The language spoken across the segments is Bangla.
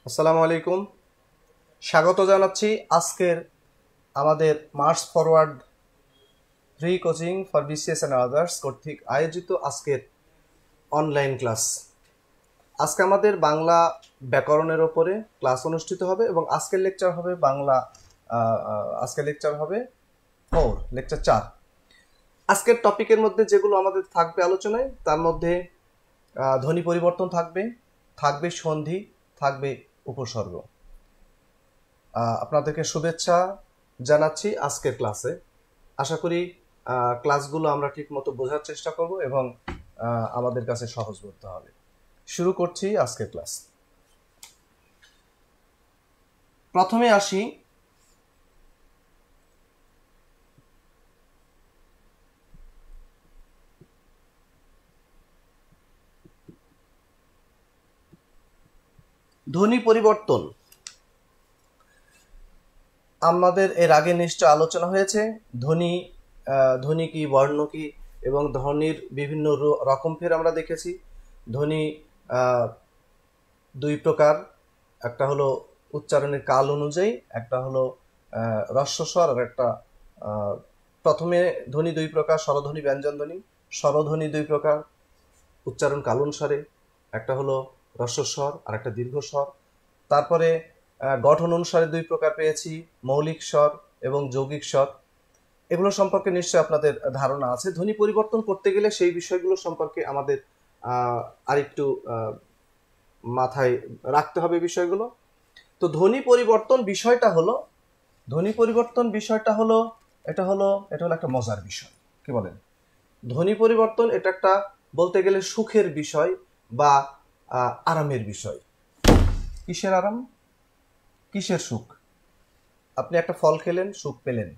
আসসালামু আলাইকুম। স্বাগত জানাচ্ছি আজকের আমাদের March forward free coaching for BCS and others কর্তৃক আয়োজিত আজকের অনলাইন ক্লাস। আজকে আমাদের বাংলা ব্যাকরণের ওপরে ক্লাস অনুষ্ঠিত হবে এবং আজকের লেকচার হবে আজকের লেকচার হবে লেকচার 4। আজকের টপিকের মধ্যে যেগুলো আমাদের থাকবে আলোচনায়, তার মধ্যে ধ্বনি পরিবর্তন থাকবে সন্ধি, থাকবে উপসর্গ। আপনাদেরকে শুভেচ্ছা জানাচ্ছি আজকের ক্লাসে। আশা করি ক্লাসগুলো আমরা ঠিক মতো বোঝার চেষ্টা করব এবং আমাদের কাছে সহজ করতে হবে। শুরু করছি আজকের ক্লাস। প্রথমে আসি ধ্বনি পরিবর্তন। আমাদের এর আগে নিশ্চয় আলোচনা হয়েছে ধ্বনি কি, বর্ণ কি এবং ধ্বনির বিভিন্ন রকম ফের আমরা দেখেছি। ধ্বনি দুই প্রকার, একটা হলো উচ্চারণের কাল অনুযায়ী, একটা হলো হ্রস্বস্বর, আর একটা প্রথমে ধ্বনি দুই প্রকার, স্বরধ্বনি, ব্যঞ্জন ধ্বনি। স্বরধ্বনি দুই প্রকার উচ্চারণ কাল অনুসারে, একটা হলো হ্রস্বস্বর আর একটা দীর্ঘস্বর। তারপরে গঠন অনুসারে দুই প্রকার পেয়েছি, মৌলিক স্বর এবং যৌগিক স্বর। এগুলো সম্পর্কে নিশ্চয়ই আপনাদের ধারণা আছে। ধ্বনি পরিবর্তন করতে গেলে সেই বিষয়গুলো সম্পর্কে আমাদের আরেকটু মাথায় রাখতে হবে বিষয়গুলো। তো ধ্বনি পরিবর্তন বিষয়টা হলো এটা হলো একটা মজার বিষয়। কি বলেন? ধ্বনি পরিবর্তন এটা একটা বলতে গেলে সুখের বিষয় বা আরামের বিষয়। কিসের আরাম, কিসের সুখ? আপনি একটা ফল খেলেন, সুখ পেলেন।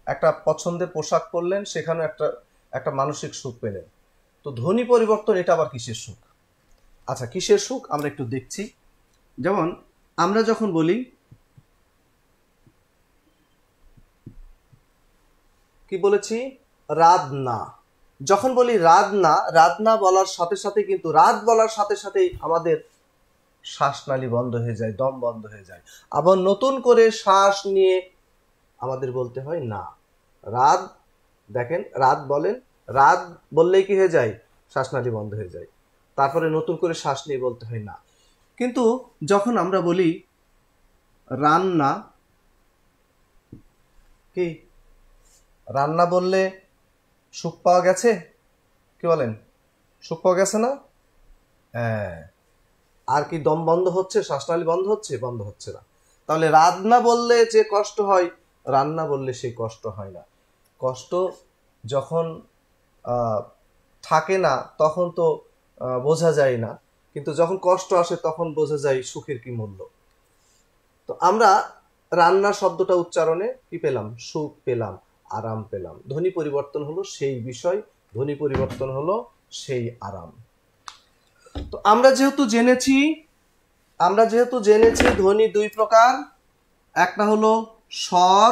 একটা পছন্দের পোশাক পরলেন, সেখানে একটা মানসিক সুখ পেলেন। তো ধ্বনি পরিবর্তন এটা আবার কিসের সুখ? আচ্ছা, কিসের সুখ আমরা একটু দেখছি। যেমন আমরা যখন বলি, কি বলেছি, রাত না। যখন বলি রাত না বলার সাথে সাথে কিন্তু রাত বলার সাথে সাথেই আমাদের শ্বাসনালী বন্ধ হয়ে যায়, দম বন্ধ হয়ে যায়। আবার নতুন করে শ্বাস নিয়ে আমাদের বলতে হয় না। রাত, দেখেন, রাত বলেন, রাত বললেই কি হয়ে যায়? শ্বাসনালী বন্ধ হয়ে যায়। তারপরে নতুন করে শ্বাস নিয়ে বলতে হয় না। কিন্তু যখন আমরা বলি রান্না, কি রান্না বললে সুখ পাওয়া গেছে? কি বলেন? সুখ পাওয়া গেছে না? হ্যাঁ। আর কি দম বন্ধ হচ্ছে, শ্বাসনালী বন্ধ হচ্ছে? বন্ধ হচ্ছে না। তাহলে রান্না বললে যে কষ্ট হয়, রান্না বললে সেই কষ্ট হয় না। কষ্ট যখন থাকে না তখন তো বোঝা যায় না, কিন্তু যখন কষ্ট আসে তখন বোঝা যায় সুখের কি মূল্য। তো আমরা রান্না শব্দটা উচ্চারণে কি পেলাম? সুখ পেলাম, আরাম পেলাম। ধ্বনি পরিবর্তন হলো সেই বিষয়, ধ্বনি পরিবর্তন হলো সেই আরাম। তো আমরা যেহেতু জেনেছি ধ্বনি দুই প্রকার, একটা হলো স্বর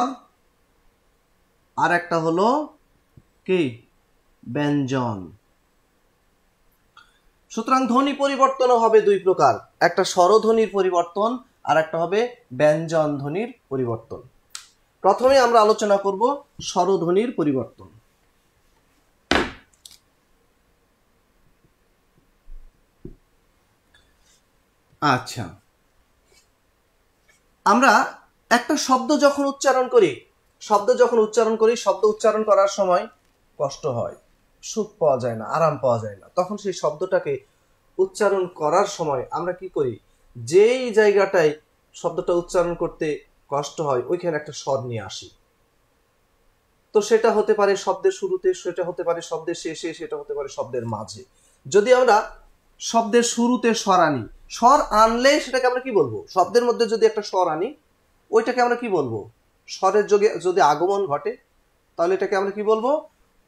আর একটা হলো কি, ব্যঞ্জন। সুতরাং ধ্বনি পরিবর্তনও হবে দুই প্রকার, একটা স্বরধ্বনির পরিবর্তন আর একটা হবে ব্যঞ্জন ধ্বনির পরিবর্তন। প্রথমে আমরা আলোচনা করব স্বরধ্বনির পরিবর্তন। আচ্ছা, আমরা একটা শব্দ যখন উচ্চারণ করি, শব্দ উচ্চারণ করার সময় কষ্ট হয়, সুখ পাওয়া যায় না, আরাম পাওয়া যায় না। তখন সেই শব্দটাকে উচ্চারণ করার সময় আমরা কি করি? যেই জায়গাটায় শব্দটা উচ্চারণ করতে কষ্ট হয় ওইখানে একটা স্বর নিয়ে আসি। তো সেটা হতে পারে শব্দের শুরুতে, সেটা হতে পারে শব্দের শেষে, সেটা হতে পারে শব্দের মাঝে। যদি আমরা শব্দের শুরুতে স্বর আনি, স্বর আনলে সেটাকে আমরা কি বলবো? শব্দের মধ্যে যদি একটা স্বর আনি, ওইটাকে আমরা কি বলবো? স্বরের যোগে যদি আগমন ঘটে তাহলে এটাকে আমরা কি বলবো?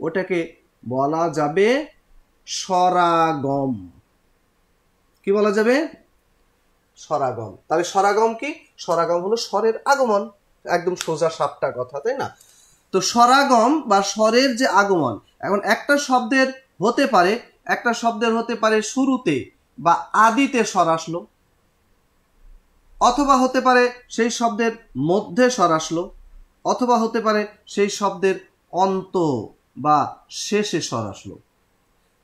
ওটাকে বলা যাবে স্বরাগম। কি বলা যাবে? স্বরাগম। তাহলে স্বরাগম কি? স্বরাগম হলো স্বরের আগমন। একদম সোজা সাপটা কথা, তাই না? তো স্বরাগম বা স্বরের যে আগমন, এখন একটা শব্দের হতে পারে শুরুতে বা আদিতে স্বর আসলো, অথবা হতে পারে সেই শব্দের মধ্যে স্বর আসলো, অথবা হতে পারে সেই শব্দের অন্ত বা শেষে স্বর আসলো।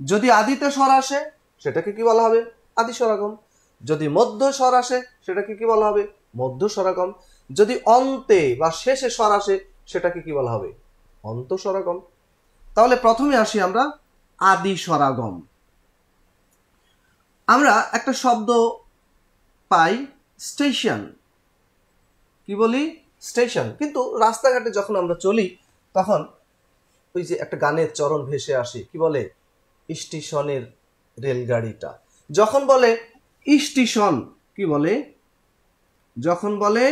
যদি আদিতে স্বর আসে সেটাকে কি বলা হবে? আদি স্বরাগম। যদি মধ্য স্বর আসে সেটাকে কি বলা হবে? মধ্য স্বরাগম। যদি অন্তে বা শেষে স্বর আসে সেটাকে কি বলা হবে? অন্ত স্বরাগম। তাহলে প্রথমে আসি আমরা আদি স্বরাগম। আমরা একটা শব্দ পাই স্টেশন, কি বলি? স্টেশন। কিন্তু রাস্তাঘাটে যখন আমরা চলি তখন ওই যে একটা গানের চরণ ভেসে আসে, কি বলে? স্টেশনের রেলগাড়িটা। যখন বলে স্টেশন, কি বলে? যখন বলে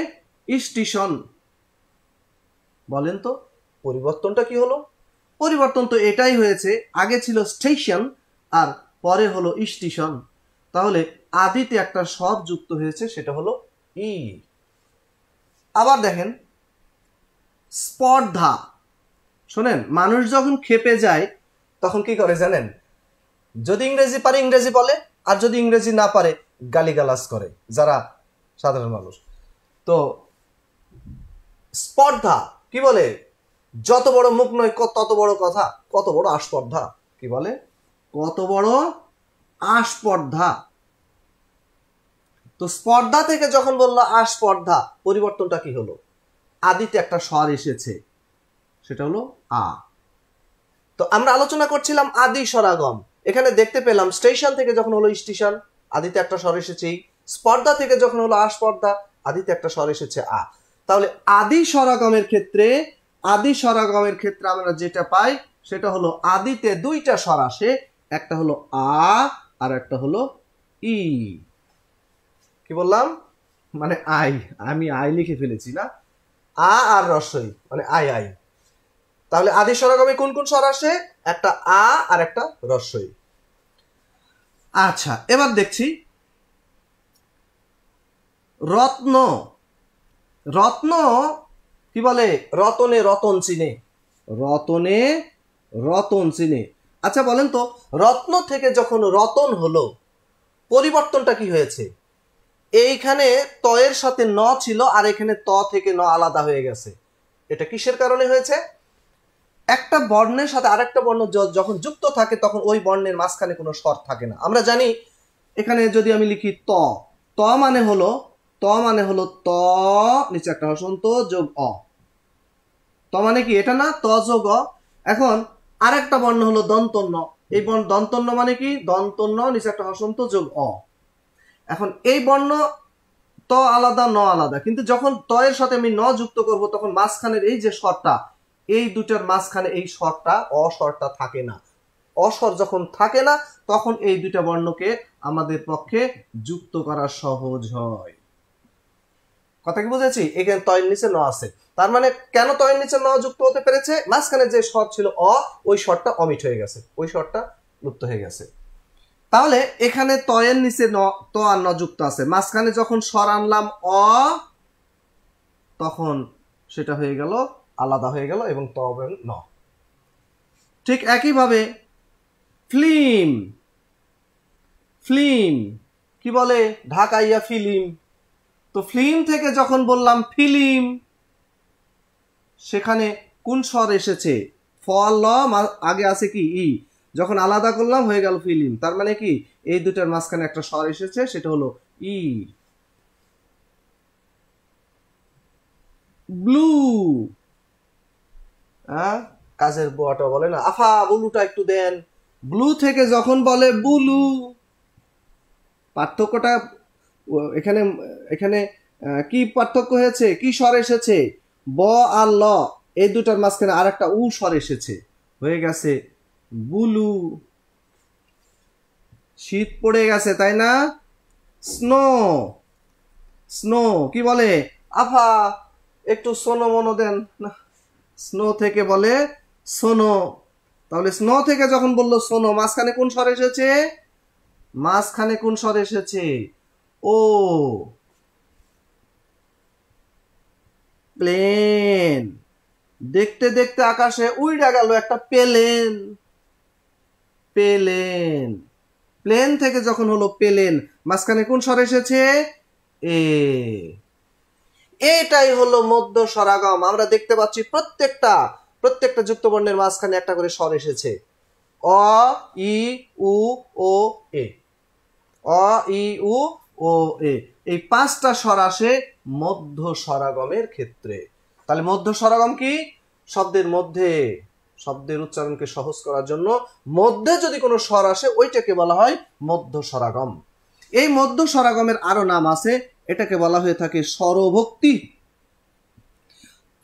স্টেশন, বলেন তো পরিবর্তনটা কি হলো? পরিবর্তন তো এটাই হয়েছে, আগে ছিল স্টেশন আর পরে হলো স্টেশন। তাহলে আদিতে একটা স্বর যুক্ত হয়েছে, সেটা হলো ই। আবার দেখেন স্পর্ধা। শোনেন, মানুষ যখন ক্ষেপে যায় তখন কি করে জানেন? যদি ইংরেজি পারে ইংরেজি বলে, আর যদি ইংরেজি না পারে গালিগালাজ করে যারা সাধারণ মানুষ। তো স্পর্ধা কি বলে? যত বড় মুখ নয় তত বড় কথা, কত বড় আস্পর্ধা। কি বলে? কত বড় আস্পর্ধা। তো স্পর্ধা থেকে যখন বললো আস্পর্ধা, পরিবর্তনটা কি হলো? আদিতে একটা স্বর এসেছে, সেটা হলো আ। তো আমরা আলোচনা করছিলাম আদি স্বরাগম। এখানে দেখতে পেলাম স্টেশন থেকে যখন হলো স্টেশন, আদিতে একটা স্বর এসেছে। স্পর্ধা থেকে যখন হলো আস্পর্ধা, আদিতে একটা স্বর এসেছে আ। তাহলে আদি স্বরাগমের ক্ষেত্রে আমরা যেটা পাই সেটা হলো আদিতে দুইটা স্বর আসে, একটা হলো আ আর একটা হলো ই। কি বললাম? মানে আই, আমি আই লিখে ফেলেছি না? আ আর রস্বই মানে আই আই। তাহলে আদি স্বরাগমে কোন কোন স্বর আসে? একটা আ আর একটা রস্বই। আচ্ছা, এবার দেখছি রত্ন। রত্ন কি বলে? রতনে রতন চিনে, রতনে রতন চিনে। আচ্ছা বলেন তো, রত্ন থেকে যখন রতন হলো পরিবর্তনটা কি হয়েছে? এইখানে তয়ের সাথে ন ছিল আর এখানে ত থেকে ন আলাদা হয়ে গেছে। এটা কিসের কারণে হয়েছে? একটা বর্ণের সাথে আরেকটা বর্ণ যখন যুক্ত থাকে তখন ওই বর্ণের মাঝখানে কোনো স্বর থাকে না। আমরা জানি এখানে যদি আমি লিখি ত, ত মানে হলো ত নিচে একটা হসন্ত যোগ অ। ত মানে কি? এটা না? ত যোগ অ। এখন আরেকটা বর্ণ হলো দন্তন্য। এই দন্তন্য মানে কি? দন্তন্য নিচে একটা হসন্ত যোগ অ। এখন এই বর্ণ ত আলাদা ন আলাদা, কিন্তু যখন ত এর সাথে আমি ন যুক্ত করব তখন মাঝখানের এই যে স্বরটা, এই দুটার মাঝখানে এই স্বরটা অস্বরটা থাকে না। অস্বর যখন থাকে না তখন এই দুটা বর্ণকে আমাদের পক্ষে যুক্ত করা সহজ হয়। কথা কি বুঝেছি? এখানে তয়ের নিচে ন আছে, তার মানে কেন তয়ের নিচে ন যুক্ত হতে পেরেছে? মাঝখানে যে স্বর ছিল অ, ওই স্বরটা অমিট হয়ে গেছে, ওই স্বরটা লুপ্ত হয়ে গেছে। তাহলে এখানে তয়ের নিচে ন, ত আর ন যুক্ত আছে, মাঝখানে যখন স্বর আনলাম অ, তখন সেটা হয়ে গেল আলাদা হয়ে গেল এবং ত এবং ন। ঠিক একইভাবে ফিল্ম। ফিল্ম কি বলে? ঢাকাইয়া ফিল্ম। তো ফিল্ম থেকে যখন বললাম ফিল্ম, সেখানে কোন স্বর এসেছে? ফ ল, আগে আছে কি ই, যখন আলাদা করলাম হয়ে গেল ফিল্ম। তার মানে কি? এই দুটার মাঝখানে একটা স্বর এসেছে, সেটা হলো ই। ব্লু। কাজের বুয়াটা বলে না, আফা ব্লুটা একটু দেন। ব্লু থেকে যখন বলে বুলু, পার্থক্যটা এখানে এখানে কি পার্থক্য হয়েছে? কি স্বর এসেছে? ব আর ল, এই দুটার মাঝখানে আর একটা উ স্বর এসেছে, হয়ে গেছে বুলু। শীত পড়ে গেছে তাই না? স্নো। স্নো কি বলে? আফা একটু সোনো মনো দেন না। স্নো থেকে বলে সোনো। তাহলে স্নো থেকে যখন বললো সোনো, মাঝখানে কোন স্বর এসেছে? মাঝখানে কোন স্বর এসেছে? ও। প্লেন। দেখতে দেখতে আকাশে উড়ে গেল একটা প্লেন। প্লেন। প্লেন থেকে যখন হলো প্লেন, মাঝখানে কোন স্বর এসেছে? এ। এটাই হলো মধ্য স্বরাগম। আমরা দেখতে পাচ্ছি প্রত্যেকটা যুক্ত বর্ণের মাঝখানে একটা করে স্বর এসেছে। অ, ই, উ, ও, এ। অ, ই, উ, ও, এ। এই 5টা স্বর আসে মধ্য স্বরাগমের ক্ষেত্রে। তাহলে মধ্য স্বরাগম কি? শব্দের উচ্চারণকে সহজ করার জন্য মধ্যে যদি কোনো স্বর আসে ওইটাকে বলা হয় মধ্য স্বরাগম। এই মধ্য স্বরাগমের আরো নাম আছে, এটাকে বলা হয়ে থাকে স্বরভক্তি।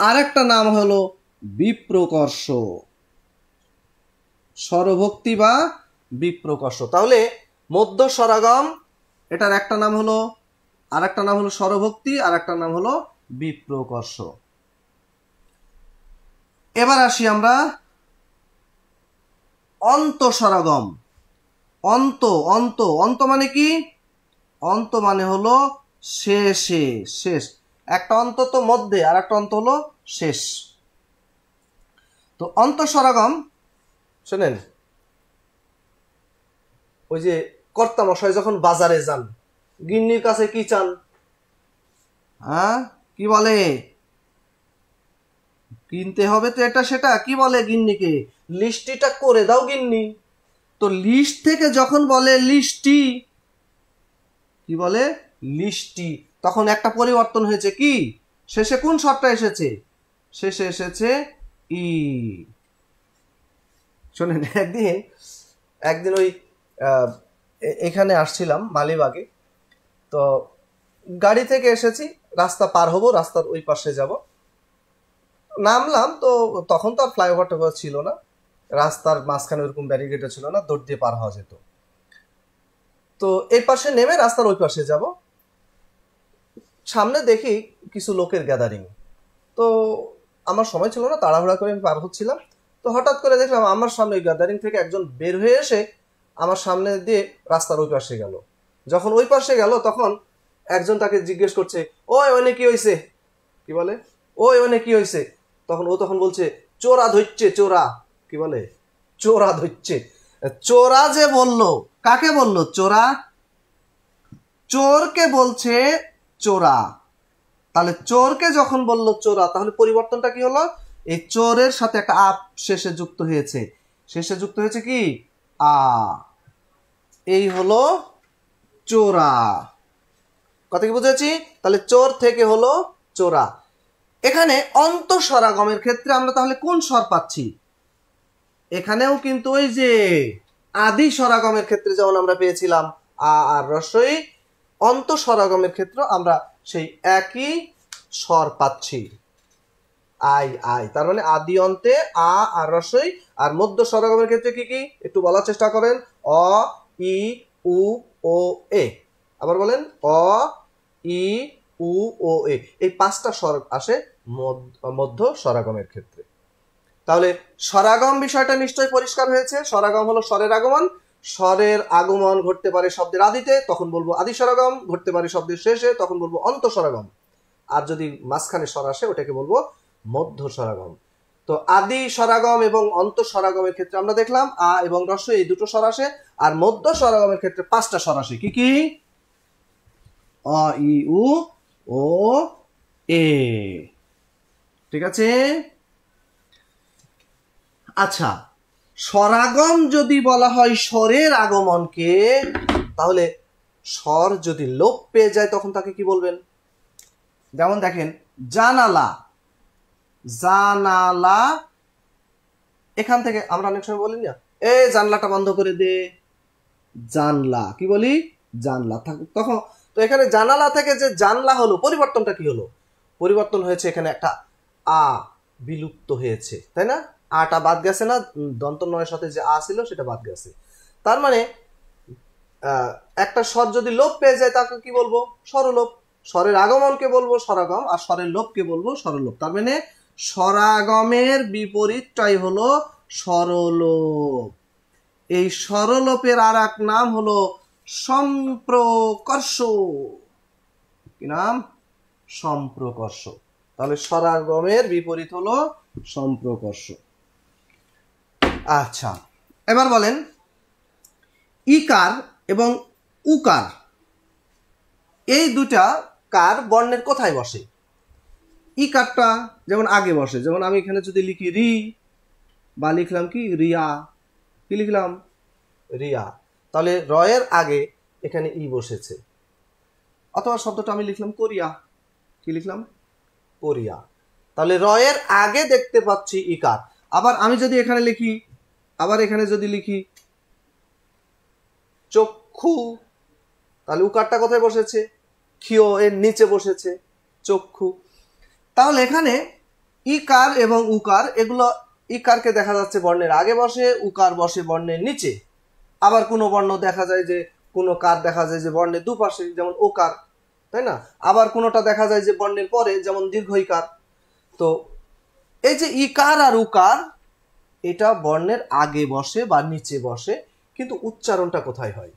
আর একটা নাম হলো বিপ্রকর্ষ। স্বরভক্তি বা বিপ্রকর্ষ। তাহলে মধ্য স্বরাগম, এটার একটা নাম হলো, আর একটা নাম হলো স্বরভক্তি, আর একটা নাম হলো বিপ্রকর্ষ। এবার আসি আমরা অন্তঃস্বরাগম। অন্ত মানে কি? অন্ত মানে হলো শেষে, শেষ। একটা অন্ত তো মধ্যে, আর একটা অন্ত হলো শেষ। তো অন্তঃস্বরাগম শোনেন, ওই যে কর্তামশাই যখন বাজারে যান, গিন্নির কাছে কি চান? হ্যাঁ, কি বলে? কিনতে হবে তো এটা সেটা, কি বলে গিন্নিকে? লিস্টিটা করে দাও গিন্নি। তো লিস্ট থেকে যখন বলে লিস্টি, কি বলে? লিস্টি। তখন একটা পরিবর্তন হয়েছে, কি? শেষে কোন স্বরটা এসেছে? শেষে এসেছে ই। শোনেন, একদিন ওই এখানে আসছিলাম মালিবাগে। তো গাড়ি থেকে এসেছি, রাস্তা পার হবো, রাস্তার ওই পাশে যাব, নামলাম। তো তখন তো আর ফ্লাইওভার টাইভার ছিল না, রাস্তার মাঝখানে ওরকম ব্যারিকেডও ছিল না, দৌড় দিয়ে পার হওয়া যেত। তো এই পাশে নেমে রাস্তার ওই পাশে যাব, সামনে দেখি কিছু লোকের গ্যাদারিং। তো আমার সময় ছিল না, তাড়াহুড়া করে আমি পার হচ্ছিলাম। তো হঠাৎ করে দেখলাম আমার সামনে ওই গ্যাদারিং থেকে একজন বের হয়ে এসে আমার সামনে দিয়ে রাস্তার ওই পাশে গেল। যখন ওই পাশে গেল তখন একজন তাকে জিজ্ঞেস করছে, ওই ওনে কি হয়েছে? কি বলে? ওই ওনে কি হয়েছে? তখন ও বলছে, চোরা ধরছে, চোরা। কি বলে? চোরা ধরছে। চোরা যে বললো, কাকে বললো? চোরা। চোরকে বলছে চোরা। তাহলে চোরকে যখন বললো চোরা, তাহলে পরিবর্তনটা কি হলো? এই চোরের সাথে একটা আপ শেষে যুক্ত হয়েছে। শেষে যুক্ত হয়েছে কি? আ। এই হলো চোরা। কথা কি বুঝেছি? তাহলে চোর থেকে হলো চোরা। এখানে অন্তঃস্বরাগমের ক্ষেত্রে আমরা তাহলে কোন স্বর পাচ্ছি? এখানেও কিন্তু ওই যে আদি স্বরাগমের ক্ষেত্রে যেমন আমরা পেয়েছিলাম আ আর রস্বই, অন্তঃস্বরাগমের ক্ষেত্রে আমরা সেই একই স্বর পাচ্ছি, আই আই। তার মানে আদি অন্তে আ আর রস্বই। আর মধ্য স্বরাগমের ক্ষেত্রে কি কি একটু বলার চেষ্টা করেন? অ, ই, উ, ও, এ। আবার বলেন, অ, ই, উ, ও, এ। এই 5টা স্বর আসে মধ্য স্বরাগমের ক্ষেত্রে। তাহলে স্বরাগম বিষয়টা নিশ্চয়ই পরিষ্কার হয়েছে। স্বরাগম হলো স্বরের আগমন। স্বরের আগমন ঘটতে পারে শব্দের আদিতে, তখন বলবো আদি স্বরাগম। ঘটতে পারে শব্দের শেষে, তখন বলবো অন্তঃস্বরাগম। আর যদি মাঝখানে স্বর আসে ওটাকে বলবো মধ্য স্বরাগম। তো আদি স্বরাগম এবং অন্তঃস্বরাগমের ক্ষেত্রে আমরা দেখলাম আ এবং রস্ব এই দুটো স্বর আসে। আর মধ্য স্বরাগমের ক্ষেত্রে 5টা স্বর আসে। কি কি? অ, ই, উ, ও, এ। ঠিক আছে? আচ্ছা, স্বরাগম যদি বলা হয় স্বরের আগমনকে, তাহলে স্বর যদি লোপ পেয়ে যায় তখন তাকে কি বলবেন? যেমন দেখেন, জানালা। জানালা, এখান থেকে আমরা অনেক সময় বলি না, এ জানলাটা বন্ধ করে দে। জানলা, কি বলি? জানলা। তখন তো এখানে জানালা থেকে যে জানলা হলো, পরিবর্তনটা কি হলো? পরিবর্তন হয়েছে, এখানে একটা আ বিলুপ্ত হয়েছে, তাই না? আটা বাদ গেছে না? দন্ত নয়ের সাথে যে আ ছিল সেটা বাদ গেছে। তার মানে একটা স্বর যদি লোপ পেয়ে যায় তাকে কি বলবো? স্বরলোপ। স্বরের আগমনকে বলবো স্বরাগম, আর স্বরের লোপকে বলবো স্বরলোপ। তার মানে স্বরাগমের বিপরীতটাই হলো স্বরলোপ। এই স্বরলোপের আর এক নাম হলো সম্প্রকর্ষ। কি নাম? সম্প্রকর্ষ। তাহলে স্বরাগমের বিপরীত হলো সম্প্রকর্ষ। আচ্ছা, এবার বলেন ইকার এবং উকার। এই দুটা কার বর্ণের কোথায় বসে? ই কারটা যেমন আগে বসে, যেমন আমি এখানে যদি লিখি রি বা লিখলাম কি রিয়া, কি লিখলাম রিয়া, তাহলে র এর আগে এখানে ই বসেছে। অথবা শব্দটা আমি লিখলাম কোরিয়া, কি লিখলাম কোরিয়া, তাহলে র এর আগে দেখতে পাচ্ছি ইকার। আবার আমি যদি এখানে লিখি, আবার এখানে যদি লিখি চক্ষু, তাহলে উকারটা কোথায় বসেছে? ক্ষিয় এর নিচে বসেছে চক্ষু। তাহলে এখানে ইকার এবং উকার, এগুলো ইকারকে দেখা যাচ্ছে বর্ণের আগে বসে, উকার বসে বর্ণের নিচে। আবার কোনো বর্ণ দেখা যায় যে, কোনো কার দেখা যায় যে বর্ণের দুপাশে, যেমন ওকার, তাই না? আবার কোনোটা দেখা যায় যে বর্ণের পরে, যেমন দীর্ঘইকার। তো এই যে ইকার আর উকার, এটা বর্ণের আগে বসে বা নিচে বসে, কিন্তু উচ্চারণটা কোথায় হয়?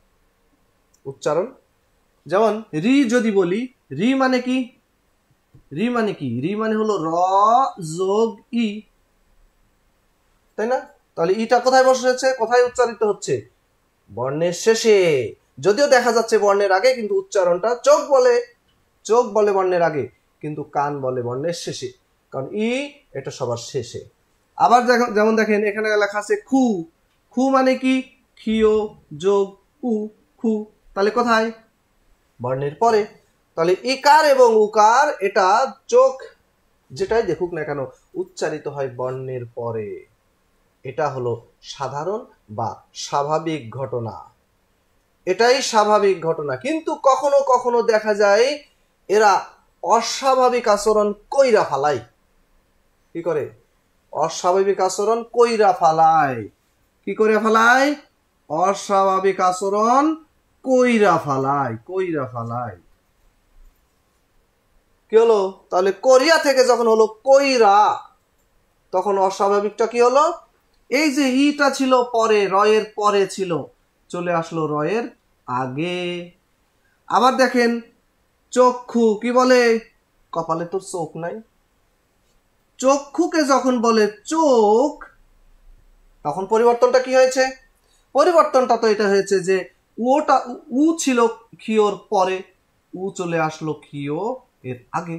উচ্চারণ যেমন রি যদি বলি, রি মানে কি? রি মানে কি? রি মানে হলো র যোগ ই, তাই না? তাহলে ইটা কোথায় বসেছে, কোথায় উচ্চারিত হচ্ছে? বর্ণের শেষে। যদিও দেখা যাচ্ছে বর্ণের আগে, কিন্তু উচ্চারণটা চোখ বলে বর্ণের আগে, কিন্তু কান বলে বর্ণের শেষে, কারণ ই এটা সবার শেষে। আবার যেমন দেখেন এখানে লেখা আছে খু, খু মানে কি? ক্ষিয় যোগ উ, খু, তাহলে কোথায়? বর্ণের পরে। তাহলে ইকার এবং উকার এটা চোখ যেটাই দেখুক না কেন উচ্চারিত হয় বর্ণের পরে। এটা হলো সাধারণ বা স্বাভাবিক ঘটনা, এটাই স্বাভাবিক ঘটনা। কিন্তু কখনো কখনো দেখা যায় এরা অস্বাভাবিক আচরণ কইরা ফালায়। কি করে? অস্বাভাবিক আচরণ কইরা ফালায়। কি করে ফালায়? অস্বাভাবিক আচরণ কইরা ফালায়। কি হলো? তাহলে কোরিয়া থেকে যখন হলো কইরা, তখন অস্বাভাবিকটা কি হলো? এই যে ইটা ছিল পরে, রয়ের পরে ছিল, চলে আসলো রয়ের আগে। আবার দেখেন চক্ষু, কি বলে? কপালে তোর চোখ নাই। চক্ষুকে যখন বলে চোখ, তখন পরিবর্তনটা কি হয়েছে? পরিবর্তনটা তো এটা হয়েছে যে ওটা উ ছিল ক্ষিয়র পরে, উ চলে আসলো ক্ষিয় এর আগে।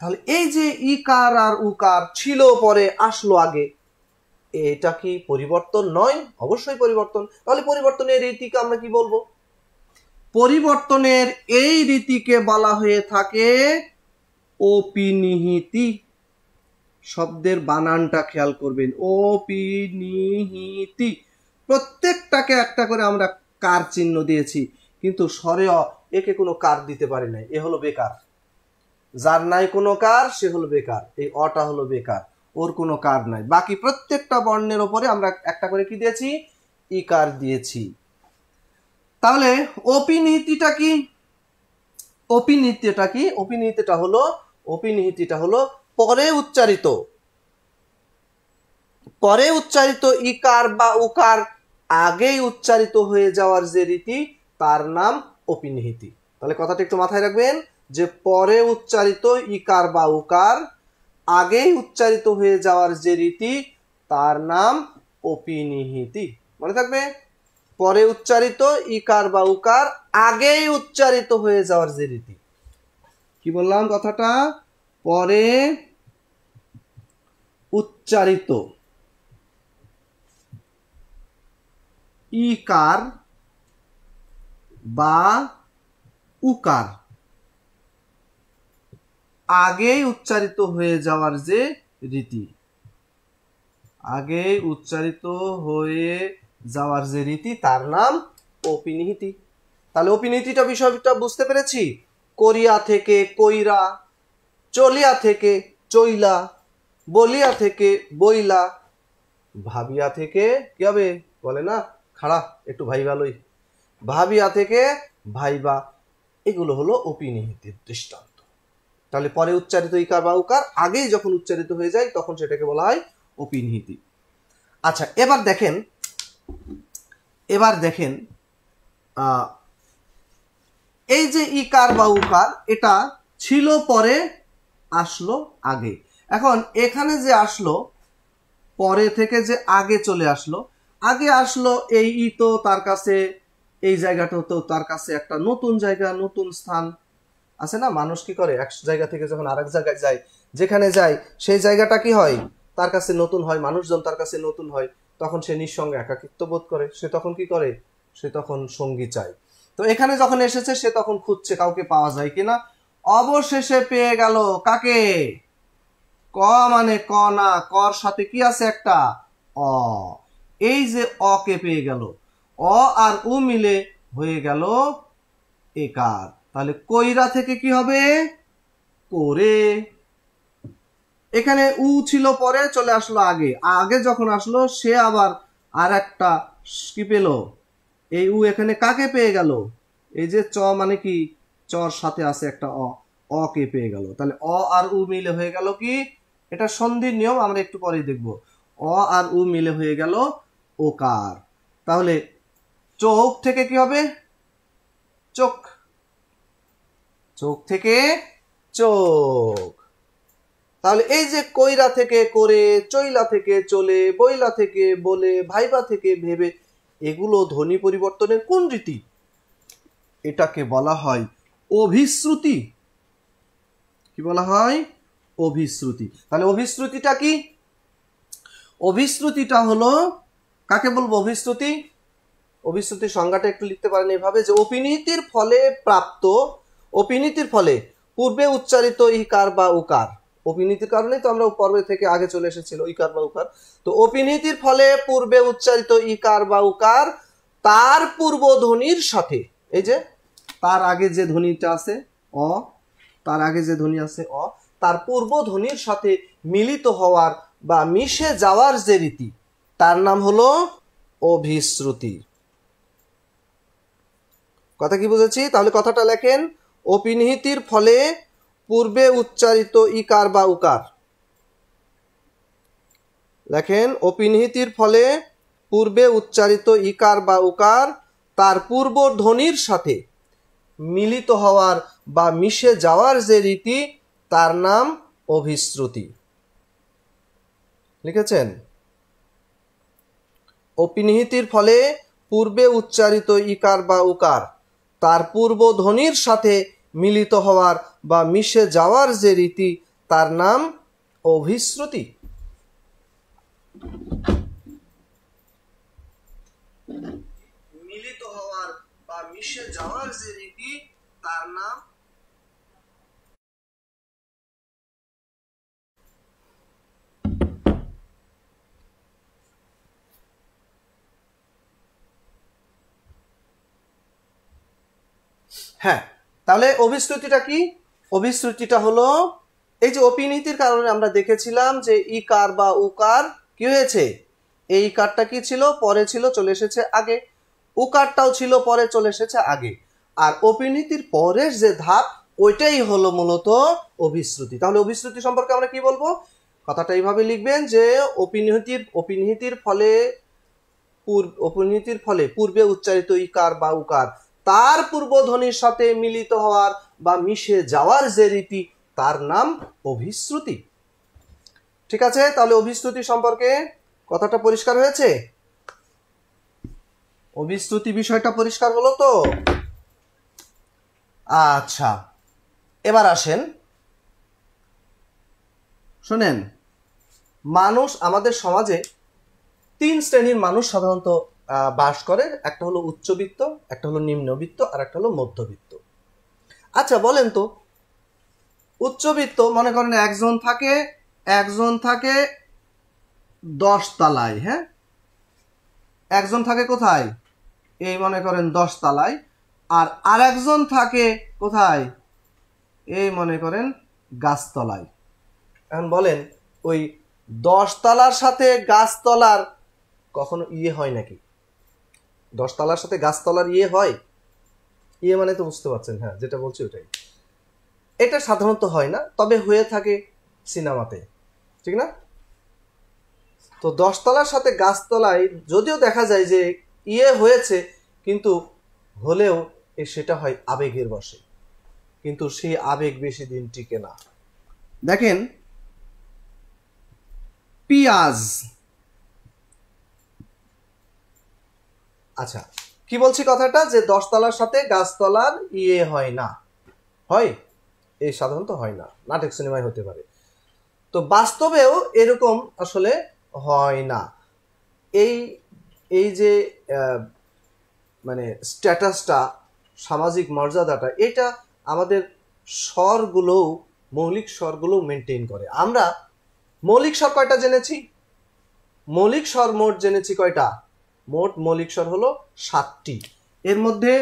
তাহলে এই যে ইকার আর উকার ছিল পরে, আসলো আগে, এটা কি পরিবর্তন নয়? অবশ্যই পরিবর্তন। তাহলে পরিবর্তনের রীতিকে আমরা কি বলবো? পরিবর্তনের এই রীতিকে বলা হয়ে থাকে অপিনিহিতি। শব্দের বানানটা খেয়াল করবেন, অপিনিহিতি। প্রত্যেকটাকে একটা করে আমরা কার চিহ্ন দিয়েছি, কিন্তু স্বরে একে কোনো কার দিতে পারি নাই, এ হলো বেকার। যার নাই কোনো কার সে হলো বেকার, এই অটা হলো বেকার, ওর কোনো কার নাই। বাকি প্রত্যেকটা বর্ণের ওপরে আমরা একটা করে কি দিয়েছি? ইকার দিয়েছি। তাহলে অপিনিহিতিটা কি? অপিনিহিতিটা হলো পরে উচ্চারিত ইকার বা উকার আগেই উচ্চারিত হয়ে যাওয়ার যে রীতি, তার নাম অপিনিহিতি। তাহলে কথাটা একটু মাথায় রাখবেন যে পরে উচ্চারিত ইকার বা উকার আগেই উচ্চারিত হয়ে যাওয়ার যে রীতি, তার নাম অপিনিহিতি। মনে থাকবে, পরে উচ্চারিত ইকার বা উকার আগেই উচ্চারিত হয়ে যাওয়ার যে রীতি। কি বললাম কথাটা? পরে উচ্চারিত ইকার বা উকার আগেই উচ্চারিত হয়ে যাওয়ার যে রীতি, আগেই উচ্চারিত হয়ে যাওয়ার যে রীতি, তার নাম অপিনিহিতি। তাহলে অপিনিহিতিটা বিষয়টা বুঝতে পেরেছি। কোরিয়া থেকে কইরা, চলিয়া থেকে চইলা, বলিয়া থেকে বইলা, ভাবিয়া থেকে কি হবে বলে না, খাড়া একটু ভাইবা লই, ভাবিয়া থেকে ভাইবা, এগুলো হলো অপিনিহিতির দৃষ্টান্ত। তাহলে পরে উচ্চারিত ইকার বা উকার আগেই যখন উচ্চারিত হয়ে যায়, তখন সেটাকে বলা হয় অপিনিহিতি। আচ্ছা, এবার দেখেন এই যে ইকার বা উকার, এটা ছিল পরে, আসলো আগে। এখন এখানে যে আসলো, পরে থেকে যে আগে চলে আসলো, আগে আসলো এই ই তো তার কাছে এই জায়গাটা তো তার কাছে একটা নতুন জায়গা, নতুন স্থান আছে না। মানুষ কি করে, এক জায়গা থেকে যখন আরেক জায়গায় যায়, যেখানে যায় সেই জায়গাটা কি হয়, তার কাছে নতুন হয়, মানুষজন তার কাছে নতুন হয়, তখন সে নিঃসঙ্গে একাকিত্ব বোধ করে। সে তখন কি করে, সে তখন সঙ্গী চায়। তো এখানে যখন এসেছে সে তখন খুঁজছে কাউকে পাওয়া যায় কিনা। অবশেষে পেয়ে গেল কাকে, ক মানে ক না, কর সাথে কি আছে একটা অ। এই যে অ কে পেয়ে গেল, অ আর উ মিলে হয়ে গেল একার। তাহলে কইরা থেকে কি হবে, করে। এখানে উ ছিল পরে, চলে আসলো আগে, আগে যখন আসলো সে আবার আর একটা কি পেল, এই উ এখানে কাকে পেয়ে গেল, এই যে চ মানে কি, চর সাথে আছে একটা অ, অ কে পেয়ে গেল। তাহলে অ আর উ মিলে হয়ে গেল কি, এটা সন্ধির নিয়ম, আমরা একটু পরেই দেখব। অ আর উ মিলে হয়ে গেল ওকার। তাহলে চোখ থেকে কি হবে, চোখ, চোখ থেকে চোখ। তাহলে এই যে কইরা থেকে করে, চইলা থেকে চলে, বইলা থেকে বলে, ভাইবা থেকে ভেবে, এগুলো ধ্বনি পরিবর্তনের কোন রীতি, এটাকে বলা হয় অভিশ্রুতি। কি বলা হয়, অভিশ্রুতি। তাহলে অভিশ্রুতিটা কি, অভিশ্রুতিটা হলো, কাকে বলবো অভিশ্রুতি, অভিশ্রুতির সংজ্ঞাটা একটু লিখতে পারেন এভাবে, যে অপিনীতির ফলে প্রাপ্ত, অপিনীতির ফলে পূর্বে উচ্চারিত ইকার বা উকার, অপিনীতির কারণে তো আমরা পর্বে থেকে আগে চলে এসেছিল ইকার বা উকার। তো অপিনীতির ফলে পূর্বে উচ্চারিত ইকার বা উকার তার পূর্ব ধ্বনির সাথে, এই যে তার আগে যে ধ্বনিটা আছে অ, তার আগে যে ধ্বনি আছে অ, তার পূর্ব ধ্বনির সাথে মিলিত হওয়ার বা মিশে যাওয়ার যে রীতি, তার নাম হলো অভিশ্রুতি। কথা কি বুঝেছি? তাহলে কথাটা লেখেন, অপিনিহিতির ফলে পূর্বে উচ্চারিত ইকার বা উকার, লেখেন অপিনিহিতির ফলে পূর্বে উচ্চারিত ইকার বা উকার তার পূর্ব ধ্বনির সাথে মিলিত হওয়ার বা মিশে যাওয়ার যে রীতি, তার নাম অভিশ্রুতি। লিখেছেন? অপিনিহিতির ফলে পূর্বে উচ্চারিত ইকার বা উকার তার পূর্ব ধ্বনির সাথে মিলিত হওয়ার বা মিশে যাওয়ার যে রীতি, তার নাম অভিশ্রুতি। মিলিত হওয়ার বা মিশে যাওয়ার যে রীতি, তার নাম হ্যাঁ। তাহলে অভিশ্রুতিটা কি, অভিশ্রুতিটা হলো, এই যে অপিনীতির কারণে আমরা দেখেছিলাম যে ইকার বা উকার কি হয়েছে, এই ইকারটা কি ছিল, পরে ছিল, চলে এসেছে আগে, উকারটাও ছিল পরে, চলে এসেছে আগে, আর অপিনীতির পরের যে ধাপ ওইটাই হলো মূলত অভিশ্রুতি। তাহলে অভিশ্রুতি সম্পর্কে আমরা কি বলবো, কথাটা এইভাবে লিখবেন যে অপিনীতির ফলে অপিনীতির ফলে পূর্বে উচ্চারিত ইকার বা উকার তার পূর্বধ্বনির সাথে মিলিত হওয়ার বা মিশে যাওয়ার যে রীতি, তার নাম অভিশ্রুতি। ঠিক আছে? তাহলে অভিশ্রুতি সম্পর্কে কথাটা পরিষ্কার হয়েছে, অভিশ্রুতি বিষয়টা পরিষ্কার হলো তো? আচ্ছা, এবার আসেন, শোনেন, মানুষ, আমাদের সমাজে তিন শ্রেণীর মানুষ সাধারণত বাস করে, একটা হলো উচ্চবিত্ত, একটা হলো নিম্নবিত্ত, আর একটা হলো মধ্যবিত্ত। আচ্ছা বলেন তো, উচ্চবিত্ত মনে করেন একজন থাকে 10 তলায়, হ্যাঁ, একজন থাকে কোথায়, এই মনে করেন 10 তলায়, আর আরেকজন থাকে কোথায়, এই মনে করেন গাছতলায়। এখন বলেন, ওই 10 তলার সাথে গাছতলার কখনো ইয়ে হয় নাকি? 10 তলার সাথে গাছতলার ইয়ে হয়? ইয়ে মানে তো বুঝতে পারছেন, হ্যাঁ, যেটা বলছি ওটাই। এটা সাধারণত হয় না, তবে হয়ে থাকে সিনেমাতে, ঠিক না? তো 10 তলার সাথে গাছতলায় যদিও দেখা যায় যে ইয়ে হয়েছে, কিন্তু হলেও সেটা হয় আবেগের বশে, কিন্তু সেই আবেগ বেশি দিন টিকে না। দেখেন, পিঁয়াজ, আচ্ছা কি বলছি কথাটা, যে 10 তলার সাথে গাছতলার ইয়ে হয় না, হয় এই সাধারণত হয় না, নাটক সিনেমায় হতে পারে, তো বাস্তবেও এরকম আসলে হয় না। এই এই যে মানে স্ট্যাটাসটা, সামাজিক মর্যাদাটা, এটা আমাদের স্বরগুলো, মৌলিক স্বরগুলো মেনটেন করে। আমরা মৌলিক স্বর কয়টা জেনেছি? মৌলিক স্বর মোট জেনেছি কয়টা? মোট মৌলিক স্বর হলো 7টি। এর মধ্যে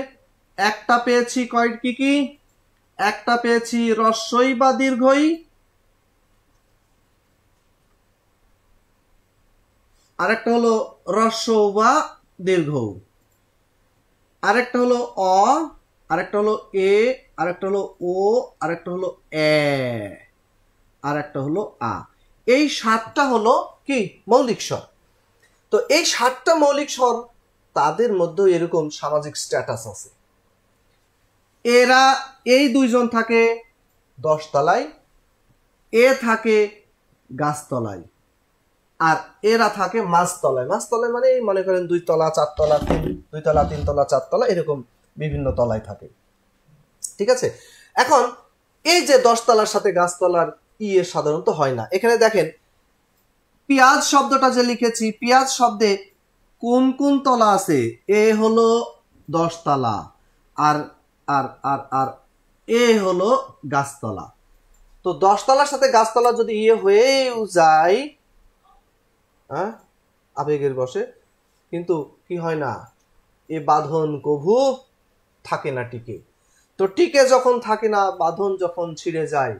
একটা পেয়েছি কি কি? একটা পেয়েছি হ্রস্বই বা দীর্ঘই, আরেকটা হলো হ্রস্ব বা দীর্ঘ, আরেকটা হলো অ, আরেকটা হলো এ, আরেকটা হলো ও, আরেকটা হলো এ, আরেকটা হলো আ। এই 7টা হলো কি? মৌলিক স্বর। তো এই 7টা মৌলিক স্বর, তাদের মধ্যে এরকম সামাজিক স্ট্যাটাস আছে। এরা এই দুইজন থাকে 10 তলায়, এ থাকে গাছতলায়, আর এরা থাকে মাঝতলায়। মাঝতলায় মানে মনে করেন 2 তলা 4 তলা, 2 তলা 3 তলা 4 তলা, এরকম বিভিন্ন তলায় থাকে। ঠিক আছে, এখন এই যে 10 তলার সাথে গাছতলার ইয়ে সাধারণত হয় না। এখানে দেখেন পেঁয়াজ শব্দটা যে লিখেছি, পেঁয়াজ শব্দে কোন কোন তলা আছে? এ হলো 10 তলা, আর আর আর আর এ হলো গাছতলা। তো 10 তলার সাথে গাছতলা যদি ইয়ে হয়েও যায়, হ্যাঁ, আবেগের বশে, কিন্তু কি হয় না, এ বাঁধন কভু থাকে না টিকে। তো টিকে যখন থাকে না, বাঁধন যখন ছিঁড়ে যায়,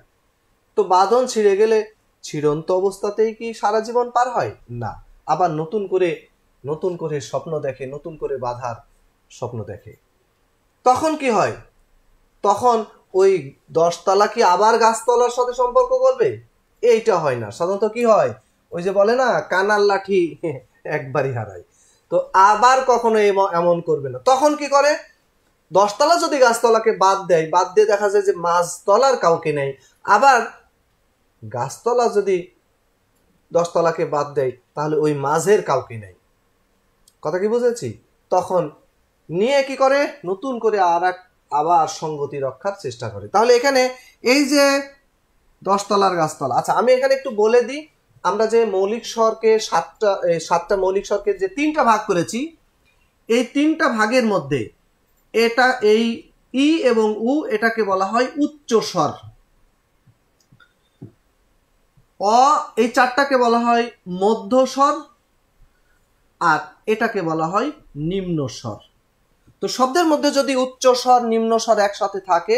তো বাঁধন ছিঁড়ে গেলে ছিড়ন্ত অবস্থাতেই কি সারা জীবন পার হয় না, আবার নতুন করে স্বপ্ন দেখে, নতুন করে বাঁধার স্বপ্ন দেখে। তখন কি হয়? তখন ওই 10 তলা কি আবার গাছতলার সাথে সম্পর্ক করবে? এইটা হয় না। সাধারণত কি হয়, ওই যে বলে না, কানার লাঠি একবারই হারায়। তো আবার কখনো এমন করবে না। তখন কি করে? 10 তলা যদি গাছতলাকে বাদ দিয়ে দেখা যায় যে মাঝতলার কাউকে নেই। আবার গাছতলা যদি 10 তলাকে বাদ দেয়, তাহলে ওই মাঝের কাউকে নেই। কথা কি বুঝেছি? তখন নিয়ে কি করে, নতুন করে আবার সঙ্গতি রক্ষার চেষ্টা করে। তাহলে এখানে এই যে 10 তলার গাছতলা, আচ্ছা আমি এখানে একটু বলে দিই, আমরা যে মৌলিক স্বরকে 7টা মৌলিক স্বরকে যে 3টা ভাগ করেছি, এই 3টা ভাগের মধ্যে এটা এই ই এবং উ, এটাকে বলা হয় উচ্চ স্বর। অ, এই 4টাকে বলা হয় মধ্য স্বর, আর এটাকে বলা হয় নিম্ন স্বর। তো শব্দের মধ্যে যদি উচ্চ স্বর নিম্ন স্বর একসাথে থাকে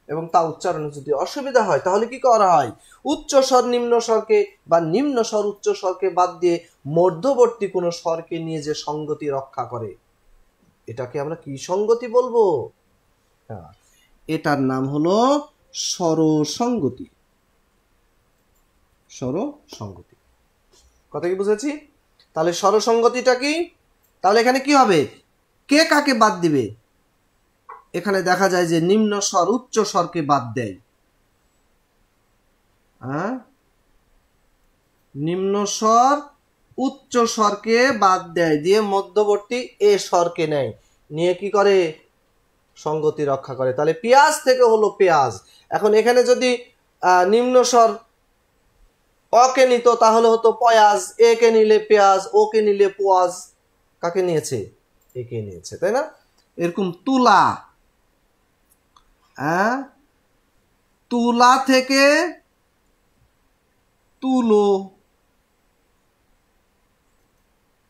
এবং তা উচ্চারণে যদি অসুবিধা হয়, তাহলে কি করা হয়? উচ্চ স্বর নিম্ন স্বরকে বা নিম্ন স্বর উচ্চ স্বরকে বাদ দিয়ে মধ্যবর্তী কোনো স্বরকে নিয়ে যে সঙ্গতি রক্ষা করে, এটাকে আমরা কি সঙ্গতি বলবো? হ্যাঁ, এটার নাম হলো স্বরসঙ্গতি। স্বরসঙ্গতি। কথা কি বুঝেছি? তাহলে স্বরসঙ্গতিটা কি? তাহলে এখানে কি হবে? কে কাকে বাদ দিবে? এখানে দেখা যায় যে নিম্ন স্বর উচ্চ স্বরকে বাদ দেয়, নিম্ন স্বর উচ্চ স্বরকে বাদ দেয়, দিয়ে মধ্যবর্তী এ স্বরকে নেয়, নিয়ে কি করে? সঙ্গতি রক্ষা করে। তাহলে পেঁয়াজ থেকে হলো পেঁয়াজ। এখন এখানে যদি নিম্ন স্বর অকে নিত, তাহলে হতো পয়াজ, এ কে নিলে পেঁয়াজ, ও কে নিলে পোয়াজ। কাকে নিয়েছে? একে নিয়েছে, তাই না? এরকম তুলা, তুলা থেকে তুলো,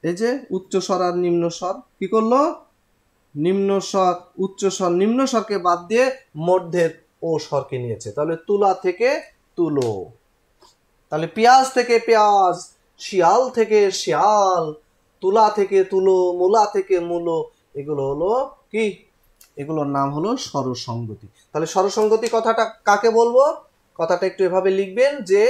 এই যে উচ্চ স্বর আর নিম্ন স্বর কি করলো? নিম্ন স্বর উচ্চ স্বর নিম্ন স্বরকে বাদ দিয়ে মধ্যের ও স্বরকে নিয়েছে। তাহলে তুলা থেকে তুলো। তাহলে পেঁয়াজ থেকে পেঁয়াজ, শিয়াল থেকে শিয়াল, তুলা থেকে তুলো, মূলা থেকে মূলো, এগুলো হলো কি? এগুলোর নাম হলো স্বরসঙ্গতি। তাহলে স্বরসঙ্গতি কথাটা কাকে বলবো? কথাটা একটু এভাবে লিখবেন যে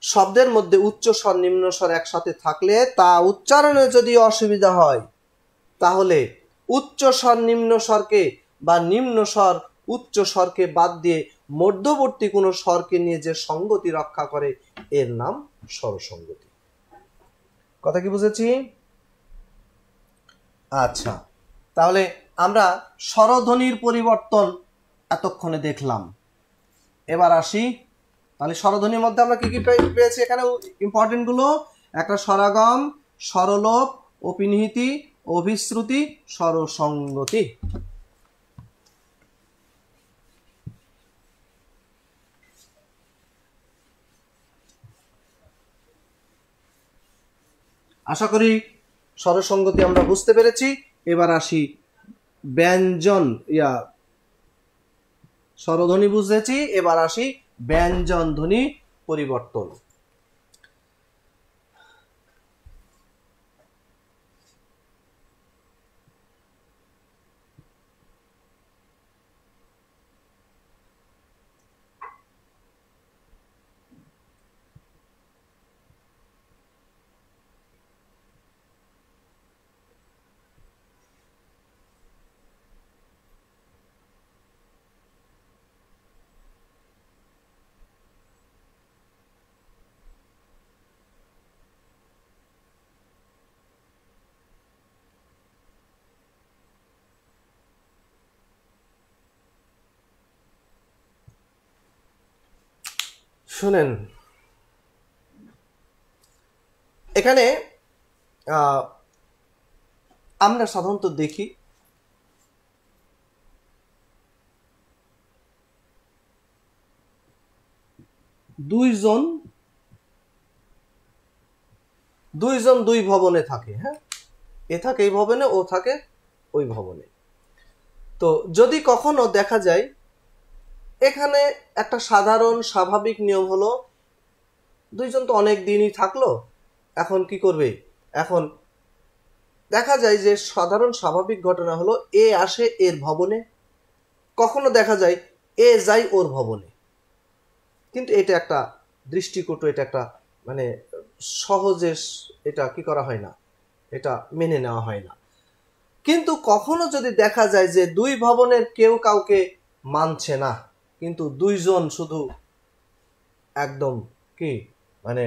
শব্দের মধ্যে উচ্চ স্বর নিম্ন স্বর একসাথে থাকলে তা উচ্চারণে যদি অসুবিধা হয়, তাহলে উচ্চ স্বর নিম্ন স্বরকে বা নিম্ন স্বর উচ্চ স্বরকে বাদ দিয়ে মধ্যবর্তী কোনো স্বরকে নিয়ে যে সঙ্গতি রক্ষা করে, এর নাম স্বরসঙ্গতি। কথা কি বুঝেছি? আচ্ছা, তাহলে আমরা স্বরধ্বনির পরিবর্তন এতক্ষণে দেখলাম। এবার আসি, তাহলে স্বরধ্বনির মধ্যে আমরা কি কি পেয়েছি এখানে ইম্পর্টেন্ট গুলো? একটা স্বরাগম, স্বরলোপ, অপিনিহিতি, অভিশ্রুতি, স্বরসঙ্গতি। আশা করি স্বরসঙ্গতি আমরা বুঝতে পেরেছি। এবার আসি ব্যঞ্জন, স্বরধ্বনি বুঝেছি, এবার আসি ব্যঞ্জন ধ্বনি পরিবর্তন। শুনেন, এখানে আমরা সাধারণত দেখি দুইজন দুই ভবনে থাকে। হ্যাঁ, এ থাকে এই ভবনে, ও থাকে ওই ভবনে। তো যদি কখনো দেখা যায় এখানে একটা সাধারণ স্বাভাবিক নিয়ম হলো, দুইজন তো অনেক দিনই থাকলো, এখন কি করবে? এখন দেখা যায় যে সাধারণ স্বাভাবিক ঘটনা হলো এ আসে এর ভবনে, কখনো দেখা যায় এ যায় ওর ভবনে। কিন্তু এটা একটা দৃষ্টিকটু, এটা একটা মানে সহজে এটা কি করা হয় না, এটা মেনে নেওয়া হয় না। কিন্তু কখনো যদি দেখা যায় যে দুই ভবনের কেউ কাউকে মানছে না, কিন্তু দুইজন শুধু একদম কি মানে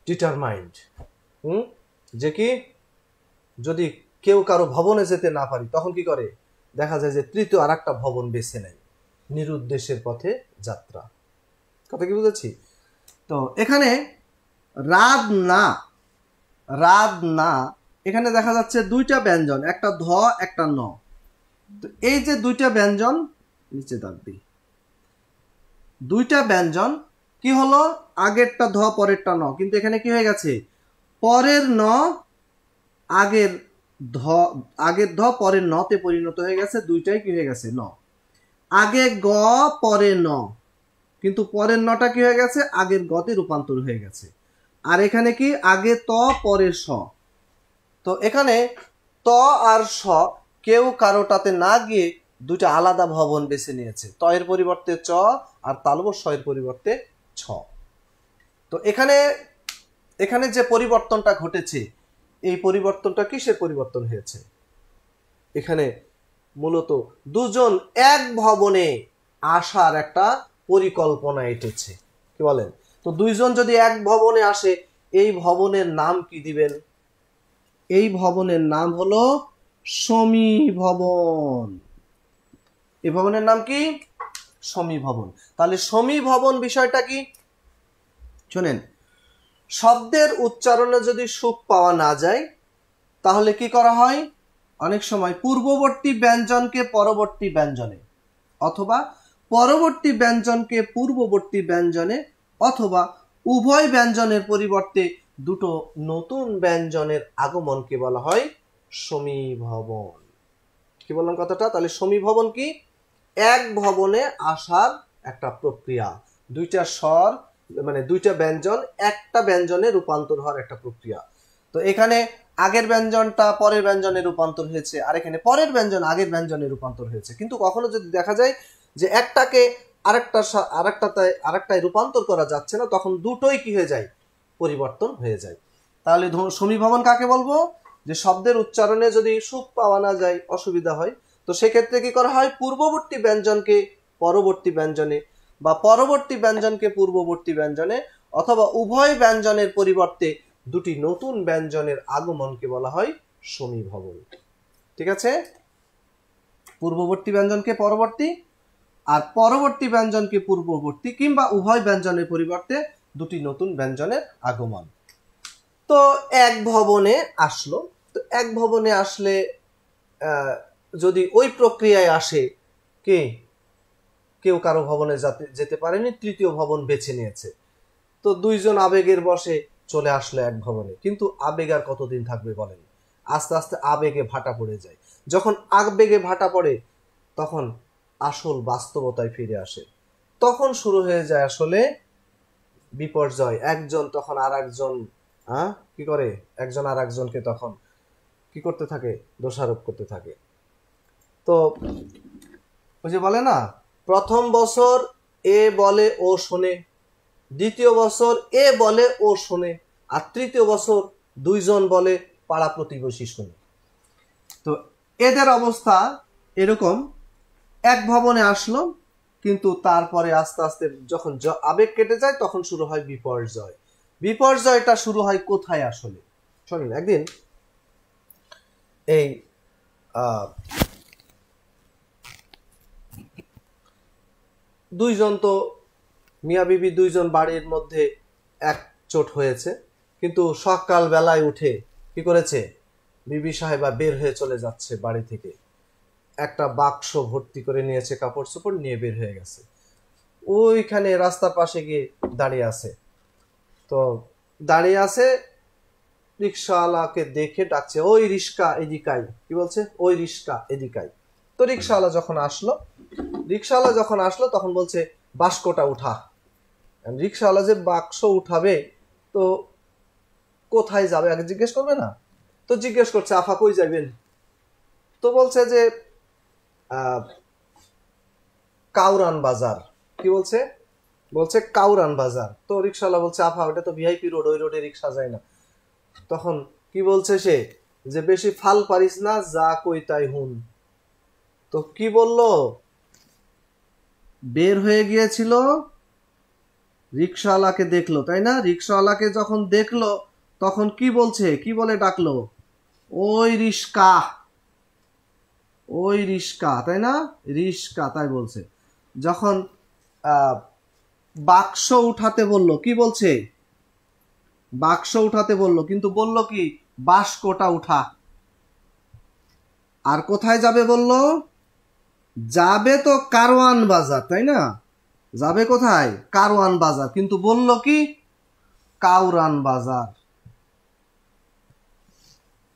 ডিটারমাইন্ড, যে কি যদি কেউ কারো ভবনে যেতে না পারি, তখন কি করে? দেখা যায় যে তৃতীয় আর একটা ভবন বেছে নেয়, নিরুদ্দেশের পথে যাত্রা। কথা কি বুঝেছি? তো এখানে রাদ না, এখানে দেখা যাচ্ছে দুইটা ব্যঞ্জন, একটা ধ একটা ন। তো এই যে দুইটা ব্যঞ্জন, নিচে দাগ দিই, দুইটা ব্যঞ্জন কি হলো? আগেরটা ধ পরেরটা ন, কিন্তু এখানে কি হয়ে গেছে? পরের ন আগের ধ পরের নতে পরিণত হয়ে গেছে, দুইটাই কি হয়ে গেছে? ন। আগে গ পরে ন, কিন্তু পরের নটা কি হয়ে গেছে? আগের গতে রূপান্তর হয়ে গেছে। আর এখানে কি? আগে ত পরে স। তো এখানে ত আর স কেউ কারোটাতে না গিয়ে দুইটা আলাদা ভবন বেছে নিয়েছে, ত এর পরিবর্তে চ আর তালব স এর পরিবর্তে ছ। তো এখানে যে পরিবর্তনটা ঘটেছে, এই পরিবর্তনটা কিসের পরিবর্তন হয়েছে? এখানে মূলত দুজন এক ভবনে আসার একটা পরিকল্পনা এঁটেছে। কি বলেন? তো দুইজন যদি এক ভবনে আসে, এই ভবনের নাম কি দিবেন? এই ভবনের নাম হলো সমীভবন। এই ভবনের নাম কি? সমীভবন। তাহলে সমীভবন বিষয়টা কি? শুনেন, শব্দের উচ্চারণে যদি সুখ পাওয়া না যায়, তাহলে কি করা হয়? অনেক সময় পূর্ববর্তী ব্যঞ্জনকে পরবর্তী ব্যঞ্জনে, অথবা পরবর্তী ব্যঞ্জনকে পূর্ববর্তী ব্যঞ্জনে, অথবা উভয় ব্যঞ্জনের পরিবর্তে দুটো নতুন ব্যঞ্জনের আগমনকে বলা হয় সমীভবন। কি বললাম কথাটা? তাহলে সমীভবন কি? এক ভবনে আসার একটা প্রক্রিয়া, দুইটা স্বর মানে দুইটা ব্যঞ্জন একটা ব্যঞ্জনে রূপান্তর হওয়ার একটা প্রক্রিয়া। তো এখানে আগের ব্যঞ্জনটা পরের ব্যঞ্জনে রূপান্তর হয়েছে, আর এখানে পরের ব্যঞ্জন আগের ব্যঞ্জনে রূপান্তর হয়েছে। কিন্তু কখনো যদি দেখা যায় যে একটাকে আরেকটায় রূপান্তর করা যাচ্ছে না, তখন দুটোই কি হয়ে যায়? পরিবর্তন হয়ে যায়। তাহলে সমীভবন কাকে বলবো? যে শব্দের উচ্চারণে যদি সুখ পাওয়া না যায়, অসুবিধা হয়, তো সেক্ষেত্রে কি করা হয়? পূর্ববর্তী ব্যঞ্জনকে পরবর্তী ব্যঞ্জনে, বা পরবর্তী ব্যঞ্জনকে পূর্ববর্তী ব্যঞ্জনে, অথবা উভয় ব্যঞ্জনের পরিবর্তে দুটি নতুন ব্যঞ্জনের আগমনকে বলা হয় সমীভবন। ঠিক আছে, পূর্ববর্তী ব্যঞ্জনকে পরবর্তী আর পরবর্তী ব্যঞ্জনকে পূর্ববর্তী কিংবা উভয় ব্যঞ্জনের পরিবর্তে দুটি নতুন ব্যঞ্জনের আগমন। তো এক ভবনে আসলো, তো এক ভবনে আসলে যদি ওই প্রক্রিয়ায় আসে, কেউ কারো ভবনে যেতে পারেনি, তৃতীয় ভবন বেছে নিয়েছে, তো দুইজন আবেগের বশে চলে আসলো এক ভবনে। কিন্তু আবেগ আর কতদিন থাকবে বলেন? আস্তে আস্তে আবেগে ভাটা পড়ে যায়। যখন আবেগে ভাটা পড়ে তখন আসল বাস্তবতায় ফিরে আসে, তখন শুরু হয়ে যায় আসলে বিপর্যয়। একজন তখন আর একজন কি করে, একজন আর একজনকে তখন কি করতে থাকে, দোষারোপ করতে থাকে। তো ওই যে বলে না, প্রথম বছর এ বলে ও শোনে, দ্বিতীয় বছর এ বলে ও শোনে, আর তৃতীয় বছর দুইজন বলে পাড়া প্রতিবেশী শোনে। তো এদের অবস্থা এরকম, এক ভবনে আসলো, কিন্তু তারপরে আস্তে আস্তে যখন আবেগ কেটে যায় তখন শুরু হয় বিপর্যয়। বিপর্যয়টা শুরু হয় কোথায় আসলে? শোনেন, একদিন এই দুইজন, তো মিয়া বিবি দুইজন বাড়ির মধ্যে একজোট হয়েছে, কিন্তু সকাল বেলায় উঠে কি করেছে, বিবি সাহেবা বের হয়ে চলে যাচ্ছে বাড়ি থেকে, একটা বাক্স ভর্তি করে নিয়েছে, কাপড় চোপড় নিয়ে বের হয়ে গেছে। ওইখানে রাস্তার পাশে গিয়ে দাঁড়িয়ে আছে, তো দাঁড়িয়ে আছে, রিক্সাওয়ালাকে দেখে ডাকছে, ওই রিক্সা এদিকাই। কি বলছে? ওই রিক্সা এদিকাই। তো রিক্সাওয়ালা যখন আসলো তখন বলছে, বাস্কটা উঠা। রিক্সাওয়ালা যে বাক্স উঠাবে, তো কোথায় যাবে আগে জিজ্ঞেস করবে না? তো জিজ্ঞেস করছে, আফা কই যাবেন? তো বলছে যে কাউরান বাজার। কি বলছে? বলছে কাউরান বাজার। তো রিক্সাওয়ালা বলছে, আফা ওটা তো ভিআইপি রোড, ওই রোডে রিক্সা যায় না। তখন কি বলছে সে, যে বেশি ফাল পারিস না, যা কই তাই হুন। তো কি বলল, বের হয়ে গিয়েছিল, রিক্সাওয়ালাকে দেখলো, তাই না? রিক্সাওয়ালাকে যখন দেখলো তখন কি বলছে, কি বলে ডাকলো, ওই রিস্কা, ওই রিস্কা, তাই না? রিস্কা, তাই বলছে। যখন বাক্স উঠাতে বলল, কি বলছে, বাক্স উঠাতে বলল, কিন্তু বলল কি, বাস্কটা উঠা। আর কোথায় যাবে বলল, যাবে তো কারওয়ান বাজার, তাই না? যাবে কোথায়? কারওয়ান বাজার, কিন্তু বলল কি, কাউরান বাজার।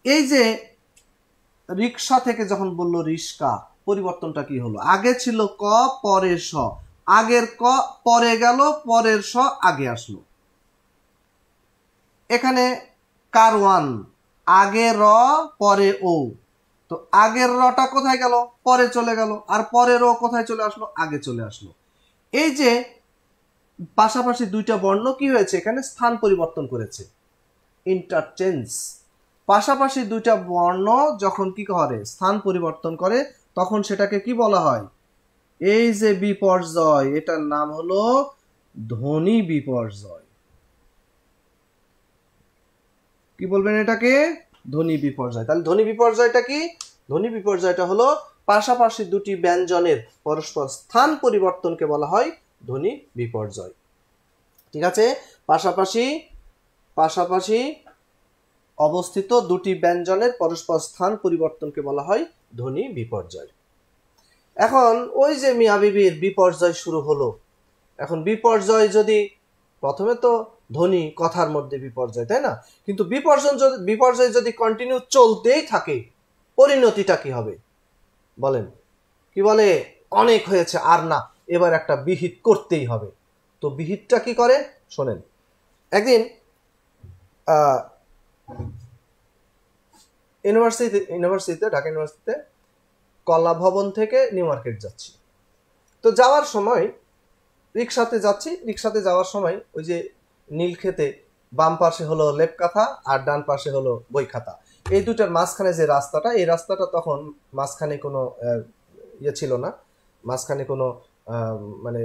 এই যে রিক্সা থেকে যখন বলল রিস্কা, পরিবর্তনটা কি হলো? আগে ছিল ক, পরে স, আগের ক পরে গেল, পরের স আগে আসলো। এখানে কারওয়ান, আগে র পরে ও, তো আগের রটা কোথায় গেল? পরে চলে গেল, আর পরের ও কোথায় চলে আসলো? আগে চলে আসলো। এই যে পাশাপাশি দুইটা বর্ণ কি হয়েছে, এখানে স্থান পরিবর্তন করেছে, ইন্টারচেঞ্জ। পাশাপাশি দুইটা বর্ণ যখন কি করে, স্থান পরিবর্তন করে, তখন সেটাকে কি বলা হয়? এই যে বিপর্যয়, এটার নাম হলো ধ্বনি বিপর্যয়। কি বলবেন এটাকে? ধ্বনি বিপর্যয়। তাহলে ধ্বনি বিপর্যয়টা কি? ধ্বনি বিপর্যয়টা হলো পাশাপাশি দুটি ব্যঞ্জনের পরস্পর স্থান পরিবর্তনকে বলা হয় ধ্বনি বিপর্যয়। ঠিক আছে, পাশাপাশি অবস্থিত দুটি ব্যঞ্জনের পরস্পর স্থান পরিবর্তনকে বলা হয় ধ্বনি বিপর্যয়। এখন ওই যে মিয়া বিবির বিপর্যয় শুরু হলো, এখন বিপর্যয় যদি, প্রথমে তো ধ্বনি কথার মধ্যে বিপর্যয়, তাই না? কিন্তু বিপর্যয় যদি কন্টিনিউ চলতেই থাকে, পরিণতিটা কি হবে বলেন? কি বলে, অনেক হয়েছে আর না, এবার একটা বিহিত করতেই হবে। তো বিহিতটা কি করে শোনেন। একদিন ইউনিভার্সিটিতে, ঢাকা ইউনিভার্সিটিতে কলা ভবন থেকে নিউ মার্কেট যাচ্ছি। তো যাওয়ার সময় রিক্সাতে যাওয়ার সময় ওই যে নীলক্ষেতে বাম পাশে হলো লেপ কাঁথা আর ডান পাশে হলো বই খাতা, এই দুটার মাঝখানে যে রাস্তাটা, এই রাস্তাটা তখন মাঝখানে কোনো ইয়ে ছিল না, মাঝখানে কোনো মানে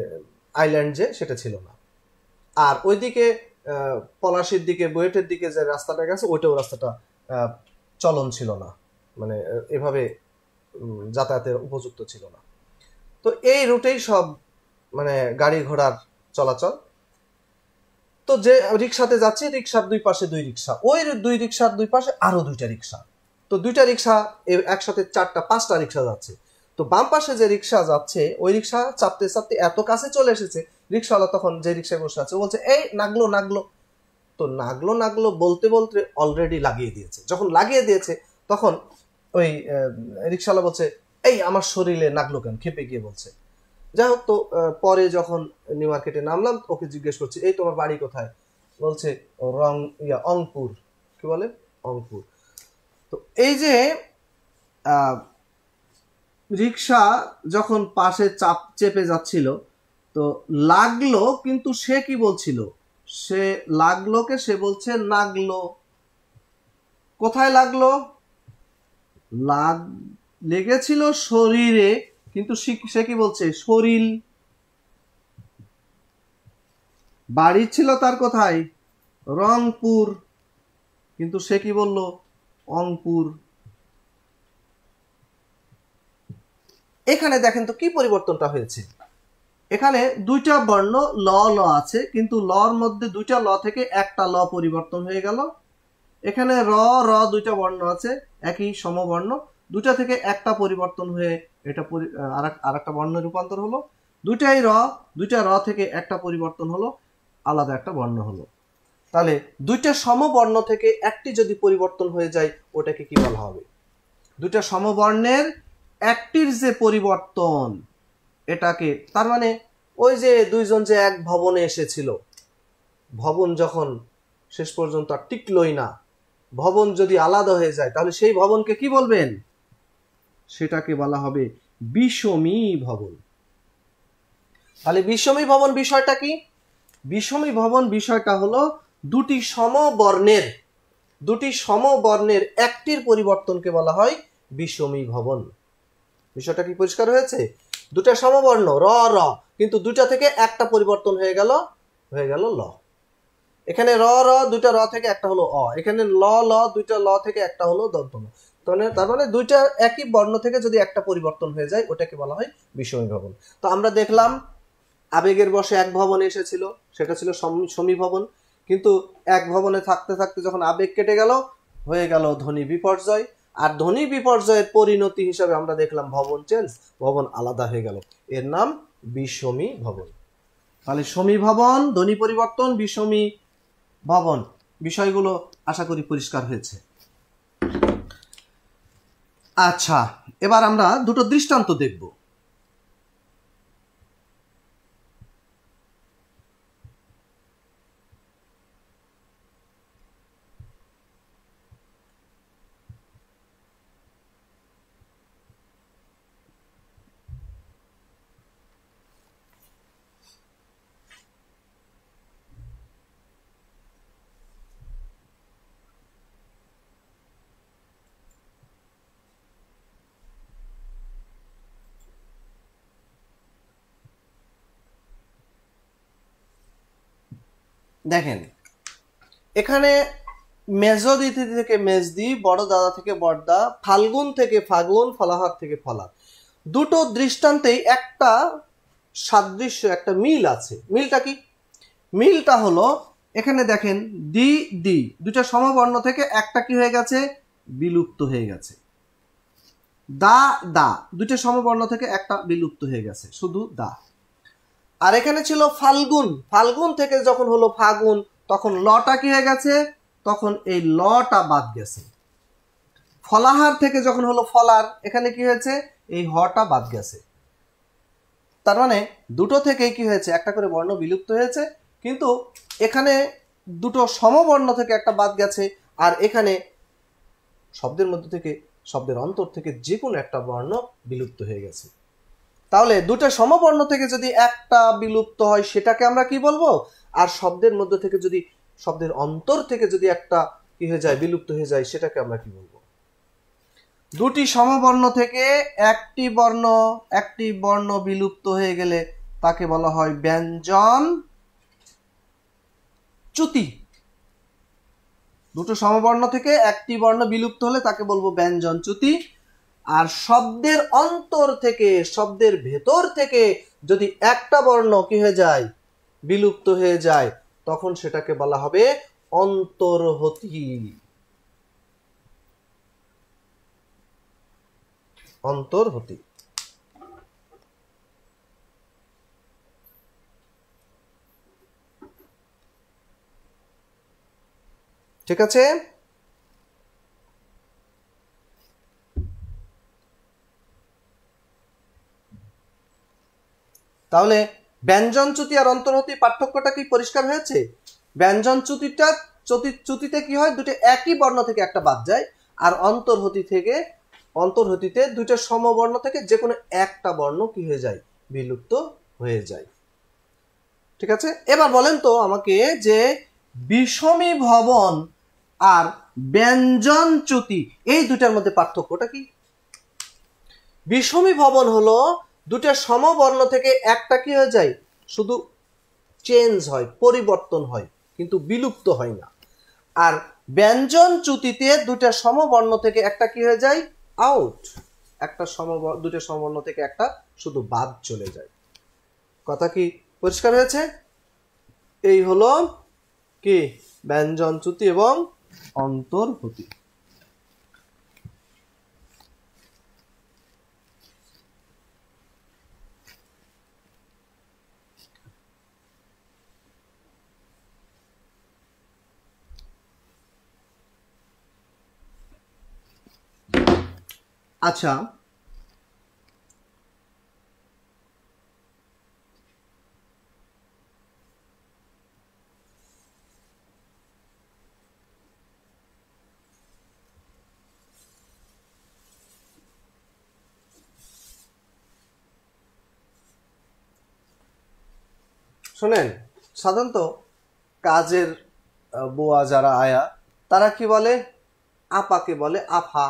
আইল্যান্ড যে সেটা ছিল না। আর ওইদিকে পলাশির দিকে, বুয়েটের দিকে যে রাস্তাটা গেছে, ওইটাও রাস্তাটা চলন ছিল না, মানে এভাবে যাতায়াতের উপযুক্ত ছিল না। তো এই রুটেই সব মানে গাড়ি ঘোড়ার চলাচল। তো যে রিক্সাতে যাচ্ছে, রিক্সার দুই পাশে দুই রিক্সা, ওই দুই রিক্সার দুই পাশে আরো দুইটা রিক্সা। তো দুইটা রিক্সা একসাথে চারটা পাঁচটা রিক্সা যাচ্ছে। তো বাম পাশে যে রিক্সা যাচ্ছে ওই রিক্সা চাপতে চাপতে এত কাছে চলে এসেছে, রিক্সাওয়ালা তখন যে রিক্সায় বসে আছে বলছে এই নাগলো নাগলো। তো নাগলো নাগলো বলতে বলতে অলরেডি লাগিয়ে দিয়েছে। যখন লাগিয়ে দিয়েছে তখন ওই রিক্সাওয়ালা বলছে এই আমার শরীরে নাগলো কেন, খেপে গিয়ে বলছে। যাই হোক, তো পরে যখন নিউ মার্কেটে নামলাম ওকে জিজ্ঞেস করছি এই তোমার বাড়ি কোথায়, বলছে অংপুর। কি বলে? অংপুর। তো এই যে রিক্সা যখন পাশে চেপে যাচ্ছিল তো লাগলো, কিন্তু সে কি বলছিল, সে লাগলোকে সে বলছে নাগলো। কোথায় লাগলো? লেগেছিল শরীরে, কিন্তু সে কি বলছে শরীর। বাড়ি ছিল তার কোথায়? রংপুর, কিন্তু সে কি বলল অংপুর। এখানে দেখেন তো কি পরিবর্তনটা হয়েছে। এখানে দুইটা বর্ণ ল ল আছে, কিন্তু লর মধ্যে দুইটা ল থেকে একটা ল পরিবর্তন হয়ে গেল। এখানে র র দুইটা বর্ণ আছে একই সমবর্ণ, দুটা থেকে একটা পরিবর্তন হয়ে এটা আরেকটা বর্ণে রূপান্তর হলো। দুইটাই র, দুইটা র থেকে একটা পরিবর্তন হলো, আলাদা একটা বর্ণ হলো। তাহলে দুইটা সমবর্ণ থেকে একটি যদি পরিবর্তন হয়ে যায় ওটাকে কি বলা হবে? দুইটা সমবর্ণের একটির যে পরিবর্তন এটাকে, তার মানে ওই যে দুইজন যে এক ভবনে এসেছিল, ভবন যখন শেষ পর্যন্ত আর টিকলই না, ভবন যদি আলাদা হয়ে যায় তাহলে সেই ভবনকে কি বলবেন? সেটাকে বলা হবে বিষমী ভবন। তাহলে বিষমী ভবন বিষয়টা কি? বিষমী ভবন বিষয়টা হলো দুটি সমবর্ণের একটির পরিবর্তনকে বলা হয় বিষমী ভবন। বিষয়টা কি পরিষ্কার হয়েছে? দুটা সমবর্ণ র র, কিন্তু দুটা থেকে একটা পরিবর্তন হয়ে গেল ল। এখানে র র দুইটা র থেকে একটা হলো অ, এখানে ল ল দুইটা ল থেকে একটা হলো দন্ত ন। তার মানে দুইটা একই বর্ণ থেকে যদি একটা পরিবর্তন হয়ে যায় ওটাকে বলা হয় বিষমী ভবন। তো আমরা দেখলাম আবেগের বশে এক ভবনে এসেছিল, সেটা ছিল সমী ভবন, কিন্তু এক ভবনে থাকতে থাকতে যখন আবেগ কেটে গেল হয়ে গেল ধ্বনি বিপর্যয়। আর ধ্বনি বিপর্যয়ের পরিণতি হিসাবে আমরা দেখলাম ভবন চেঞ্জ, ভবন আলাদা হয়ে গেল, এর নাম বিষমী ভবন। তাহলে সমী ভবন, ধ্বনি পরিবর্তন, বিষমী ভবন, বিষয়গুলো আশা করি পরিষ্কার হয়েছে। আচ্ছা, এবার আমরা দুটো দৃষ্টান্ত দেখব। দেখেন, এখানে মেজদিতি থেকে মেজদি, বড় দাদা থেকে বড়দা, ফাল্গুন থেকে ফাগুন, ফলাহার থেকে ফলার, দুটো দৃষ্টান্তেই একটা সাদৃশ্য, একটা মিল আছে। মিলটা কি? মিলটা হলো এখানে দেখেন দি দি দুটা সমবর্ণ থেকে একটা কি হয়ে গেছে? বিলুপ্ত হয়ে গেছে। দা দা দুইটা সমবর্ণ থেকে একটা বিলুপ্ত হয়ে গেছে, শুধু দা। আর এখানে ছিল ফাল্গুন, ফাল্গুন থেকে যখন হলো ফাগুন তখন লটা কি হয়ে গেছে? তখন এই লটা বাদ গেছে। ফলাহার থেকে যখন হলো ফলার, এখানে কি হয়েছে? এই হটা বাদ গেছে। তার মানে দুটো থেকেই কি হয়েছে? একটা করে বর্ণ বিলুপ্ত হয়েছে, কিন্তু এখানে দুটো সমবর্ণ থেকে একটা বাদ গেছে, আর এখানে শব্দের মধ্যে থেকে, শব্দের অন্তর থেকে যে কোনো একটা বর্ণ বিলুপ্ত হয়ে গেছে। তাহলে দুটো সমবর্ণ থেকে যদি একটা বিলুপ্ত হয় সেটাকে আমরা কি বলবো? আর শব্দের মধ্যে থেকে যদি, শব্দের অন্তর থেকে যদি একটা কি হয়ে যায়, বিলুপ্ত হয়ে যায়, সেটাকে আমরা কি বলবো? দুটি সমবর্ণ থেকে একটি বর্ণ বিলুপ্ত হয়ে গেলে তাকে বলা হয় ব্যঞ্জন চ্যুতি। দুটো সমবর্ণ থেকে একটি বর্ণ বিলুপ্ত হলে তাকে বলবো ব্যঞ্জনচ্যুতি। আর শব্দের অন্তর থেকে, শব্দের ভেতর থেকে যদি একটা বর্ণ কি হয়ে যায়, বিলুপ্ত হয়ে যায়, তখন সেটাকে বলা হবে অন্তর্হতি। অন্তর্হতি। ঠিক আছে? তাহলে ব্যঞ্জনচ্যুতি আর অন্তর্হতি পার্থক্যটা কি পরিষ্কার হয়েছে? ব্যঞ্জনচ্যুতিতে কি হয়, দুটো একই বর্ণ থেকে একটা বাদ যায়, আর অন্তর্হতিতে দুইটা সমবর্ণ থেকে যে কোনো একটা বর্ণ কি হয়ে যায়, বিলুপ্ত হয়ে যায়। ঠিক আছে? এবার বলেন তো আমাকে যে বিষমী ভবন আর ব্যঞ্জনচ্যুতি এই দুটার মধ্যে পার্থক্যটা কি? বিষমী ভবন হলো দুটো সমবর্ণ থেকে একটা কি হয়ে যায়, শুধু চেঞ্জ হয়, পরিবর্তন হয়, কিন্তু বিলুপ্ত হয় না। আর ব্যঞ্জনচ্যুতিতে দুটো সমবর্ণ থেকে একটা কি হয়ে যায়, আউট। দুটো সমবর্ণ থেকে একটা শুধু বাদ চলে যায়। কথা কি পরিষ্কার হয়েছে? এই হলো কি ব্যঞ্জনচ্যুতি এবং অন্তর্হতি। আচ্ছা, শোনেন, সাধারণত কাজের বুয়া যারা আয়া, তারা কি বলে, আপাকে বলে আফা।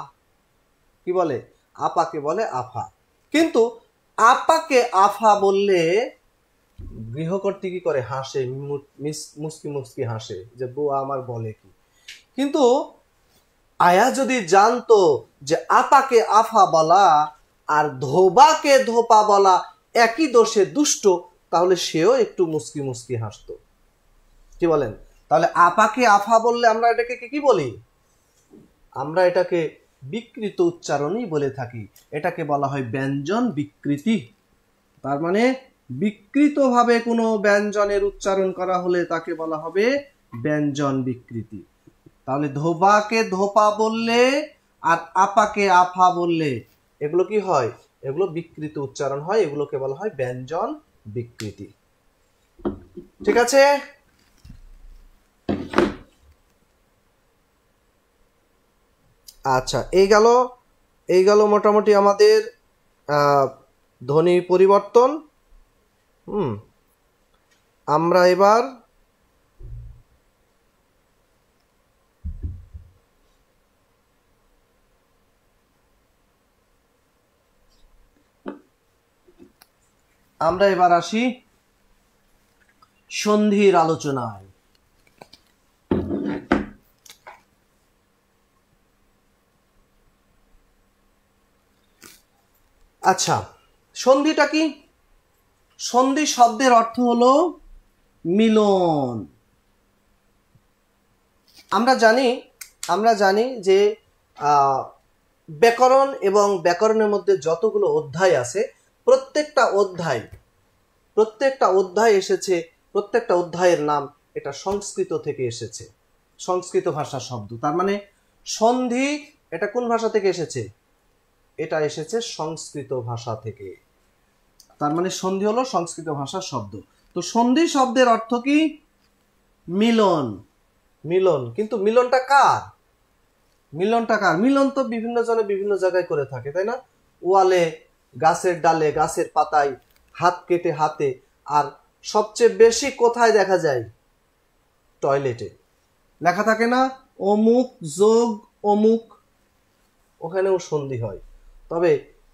কি বলে? আপাকে বলে আফা। কিন্তু আপাকে আফা বললে গৃহকর্ত্রী কি করে, হাসে, মুস্কি মুস্কি হাসে যে বুয়া আমার বলে কি। কিন্তু আয়া যদি জানতো যে আপাকে আফা বলা আর ধোবাকে ধোপা বলা একই দোষে দুষ্ট, তাহলে সেও একটু মুস্কি মুস্কি হাসতো। কি বলেন? তাহলে আপাকে আফা বললে আমরা এটাকে কি বলি? আমরা এটাকে বিকৃত উচ্চারণই বলে থাকি। এটাকে বলা হয় ব্যঞ্জন বিকৃতি। তার মানে বিকৃতভাবে কোনো ব্যঞ্জনের উচ্চারণ করা হলে তাকে বলা হবে ব্যঞ্জন বিকৃতি। তাহলে ধোবাকে ধোপা বললে আর আপাকে আফা বললে এগুলো কি হয়, এগুলো বিকৃত উচ্চারণ হয়, এগুলোকে বলা হয় ব্যঞ্জন বিকৃতি। ঠিক আছে? আচ্ছা, এই গেল মোটামুটি আমাদের ধ্বনি পরিবর্তন। আমরা এবার আসি সন্ধির আলোচনায়। আচ্ছা, সন্ধিটা কি? সন্ধি শব্দের অর্থ হলো মিলন। আমরা জানি যে ব্যাকরণ এবং ব্যাকরণের মধ্যে যতগুলো অধ্যায় আছে, প্রত্যেকটা অধ্যায় এসেছে, প্রত্যেকটা অধ্যায়ের নাম এটা সংস্কৃত থেকে এসেছে, সংস্কৃত ভাষার শব্দ। তার মানে সন্ধি এটা কোন ভাষা থেকে এসেছে? এটা এসেছে সংস্কৃত ভাষা থেকে। তার মানে সন্ধি হলো সংস্কৃত ভাষার শব্দ। তো সন্ধি শব্দের অর্থ কি? মিলন। মিলন। কিন্তু মিলনটা কার? মিলন তো বিভিন্ন জনে বিভিন্ন জায়গায় করে থাকে, তাই না? ওয়ালে, গাছের ডালে, গাছের পাতায়, হাত কেটে হাতে। আর সবচেয়ে বেশি কোথায় দেখা যায়? টয়লেটে লেখা থাকে না অমুক যোগ অমুক, ওখানেও সন্ধি হয়। তবে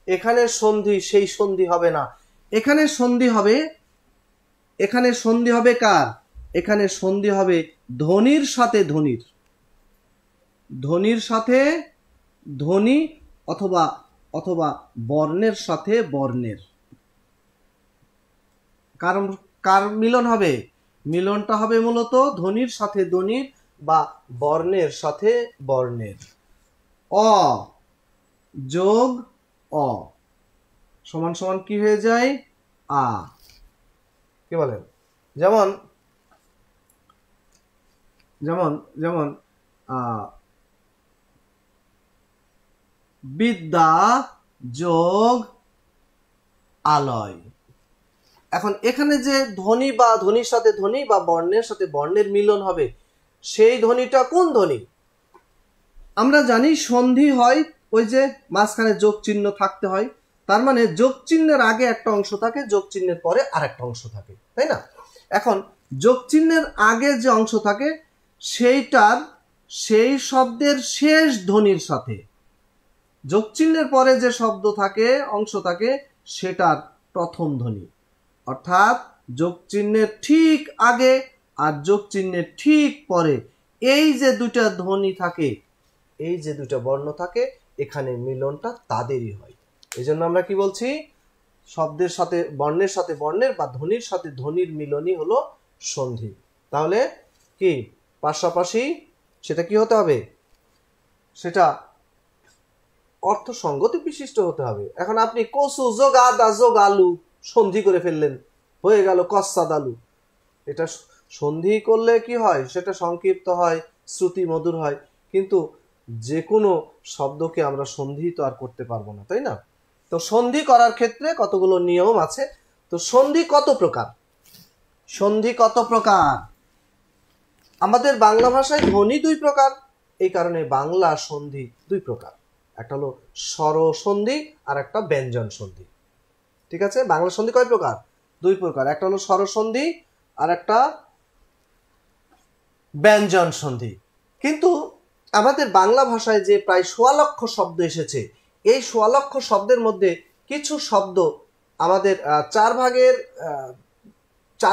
এখানে সন্ধি সেই সন্ধি হবে না। এখানে সন্ধি হবে কার? এখানে সন্ধি হবে ধ্বনির সাথে ধ্বনির। ধ্বনির সাথে ধ্বনি অথবা অথবা বর্ণের সাথে বর্ণের কারণ কার মিলন হবে? মিলনটা হবে মূলত ধ্বনির সাথে ধ্বনির বা বর্ণের সাথে বর্ণের। অ যোগ অ সমান সমান কি হয়ে যায়? আ। কি বলেন? যেমন যেমন যেমন বিদ্যা যোগ আলয়। এখন এখানে যে ধ্বনি বা ধ্বনির সাথে ধ্বনি বা বর্ণের সাথে বর্ণের মিলন হবে, সেই ধ্বনিটা কোন ধ্বনি? আমরা জানি সন্ধি হয় ওই যে মাঝখানে যোগ চিহ্ন থাকতে হয়, তার মানে যোগ চিহ্নের আগে একটা অংশ থাকে, যোগ চিহ্নের পরে আরেকটা অংশ থাকে, তাই না? এখন যোগ চিহ্নের আগে যে অংশ থাকে সেইটার সেই শব্দের শেষ ধ্বনির সাথে যোগ চিহ্নের পরে যে শব্দ থাকে অংশ থাকে সেটার প্রথম ধ্বনি, অর্থাৎ যোগ চিহ্নের ঠিক আগে আর যোগ চিহ্নের ঠিক পরে এই যে দুটা ধ্বনি থাকে, এই যে দুটা বর্ণ থাকে, এখানে মিলনটা তাদেরই হয়। এই জন্য আমরা কি বলছি? শব্দের সাথে বর্ণের সাথে বর্ণের বা ধ্বনির সাথে ধ্বনির মিলনই হলো সন্ধি। তাহলে কি পাশাপাশি সেটা কি হতে হবে? সেটা অর্থ সঙ্গতি বিশিষ্ট হতে হবে। এখন আপনি কচু যোগ আদা যোগ আলু সন্ধি করে ফেললেন, হয়ে গেল কসাদ আলু। এটা সন্ধি করলে কি হয়? সেটা সংক্ষিপ্ত হয়, শ্রুতি মধুর হয়, কিন্তু যে কোনো শব্দকে আমরা সন্ধি তো আর করতে পারবো না, তাই না? তো সন্ধি করার ক্ষেত্রে কতগুলো নিয়ম আছে। তো সন্ধি কত প্রকার? সন্ধি কত প্রকার? আমাদের বাংলা ভাষায় ধ্বনি দুই প্রকার, এই কারণে বাংলা সন্ধি দুই প্রকার। একটা হলো স্বর সন্ধি আর একটা ব্যঞ্জন সন্ধি। ঠিক আছে? বাংলা সন্ধি কয় প্রকার? দুই প্রকার। একটা হলো স্বর সন্ধি আর একটা ব্যঞ্জন সন্ধি। কিন্তু আমাদের বাংলা ভাষায় যে প্রায় ১৬ লক্ষ শব্দ এসেছে, এই ১৬ লক্ষ শব্দের মধ্যে কিছু শব্দ আমাদের চার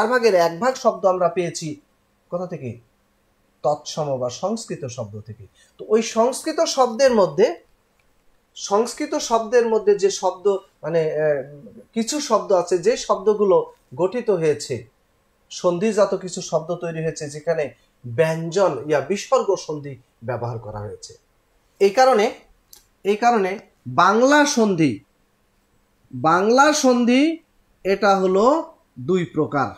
ভাগের এক ভাগ শব্দ আমরা পেয়েছি কোথা থেকে? তৎসম বা সংস্কৃত শব্দ থেকে। তো ওই সংস্কৃত শব্দের মধ্যে যে শব্দ মানে কিছু শব্দ আছে যে শব্দগুলো গঠিত হয়েছে, সন্ধিজাত কিছু শব্দ তৈরি হয়েছে যেখানে ব্যঞ্জন বিসর্গ সন্ধি ব্যবহার করা হয়েছে। এই কারণে বাংলা সন্ধি এটা হলো দুই প্রকার।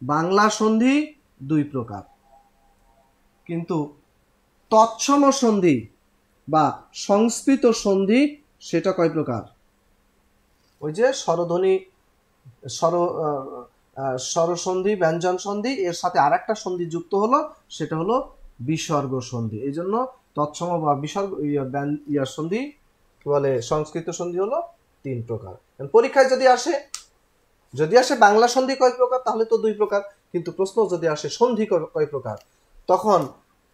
বাংলা সন্ধি দুই প্রকার, কিন্তু তৎসম সন্ধি বা সংস্কৃত সন্ধি সেটা কয় প্রকার? ওই যে স্বরধ্বনি স্বরসন্ধি ব্যঞ্জন সন্ধি এর সাথে আর একটা সন্ধি যুক্ত হলো, সেটা হলো বিসর্গ সন্ধি। এই জন্য তৎসম বা বিসর্গ সন্ধি কি বলে, সংস্কৃত সন্ধি হলো তিন প্রকার। পরীক্ষায় যদি আসে বাংলা সন্ধি কয় প্রকার, তাহলে তো দুই প্রকার, কিন্তু প্রশ্ন যদি আসে সন্ধি কয় প্রকার, তখন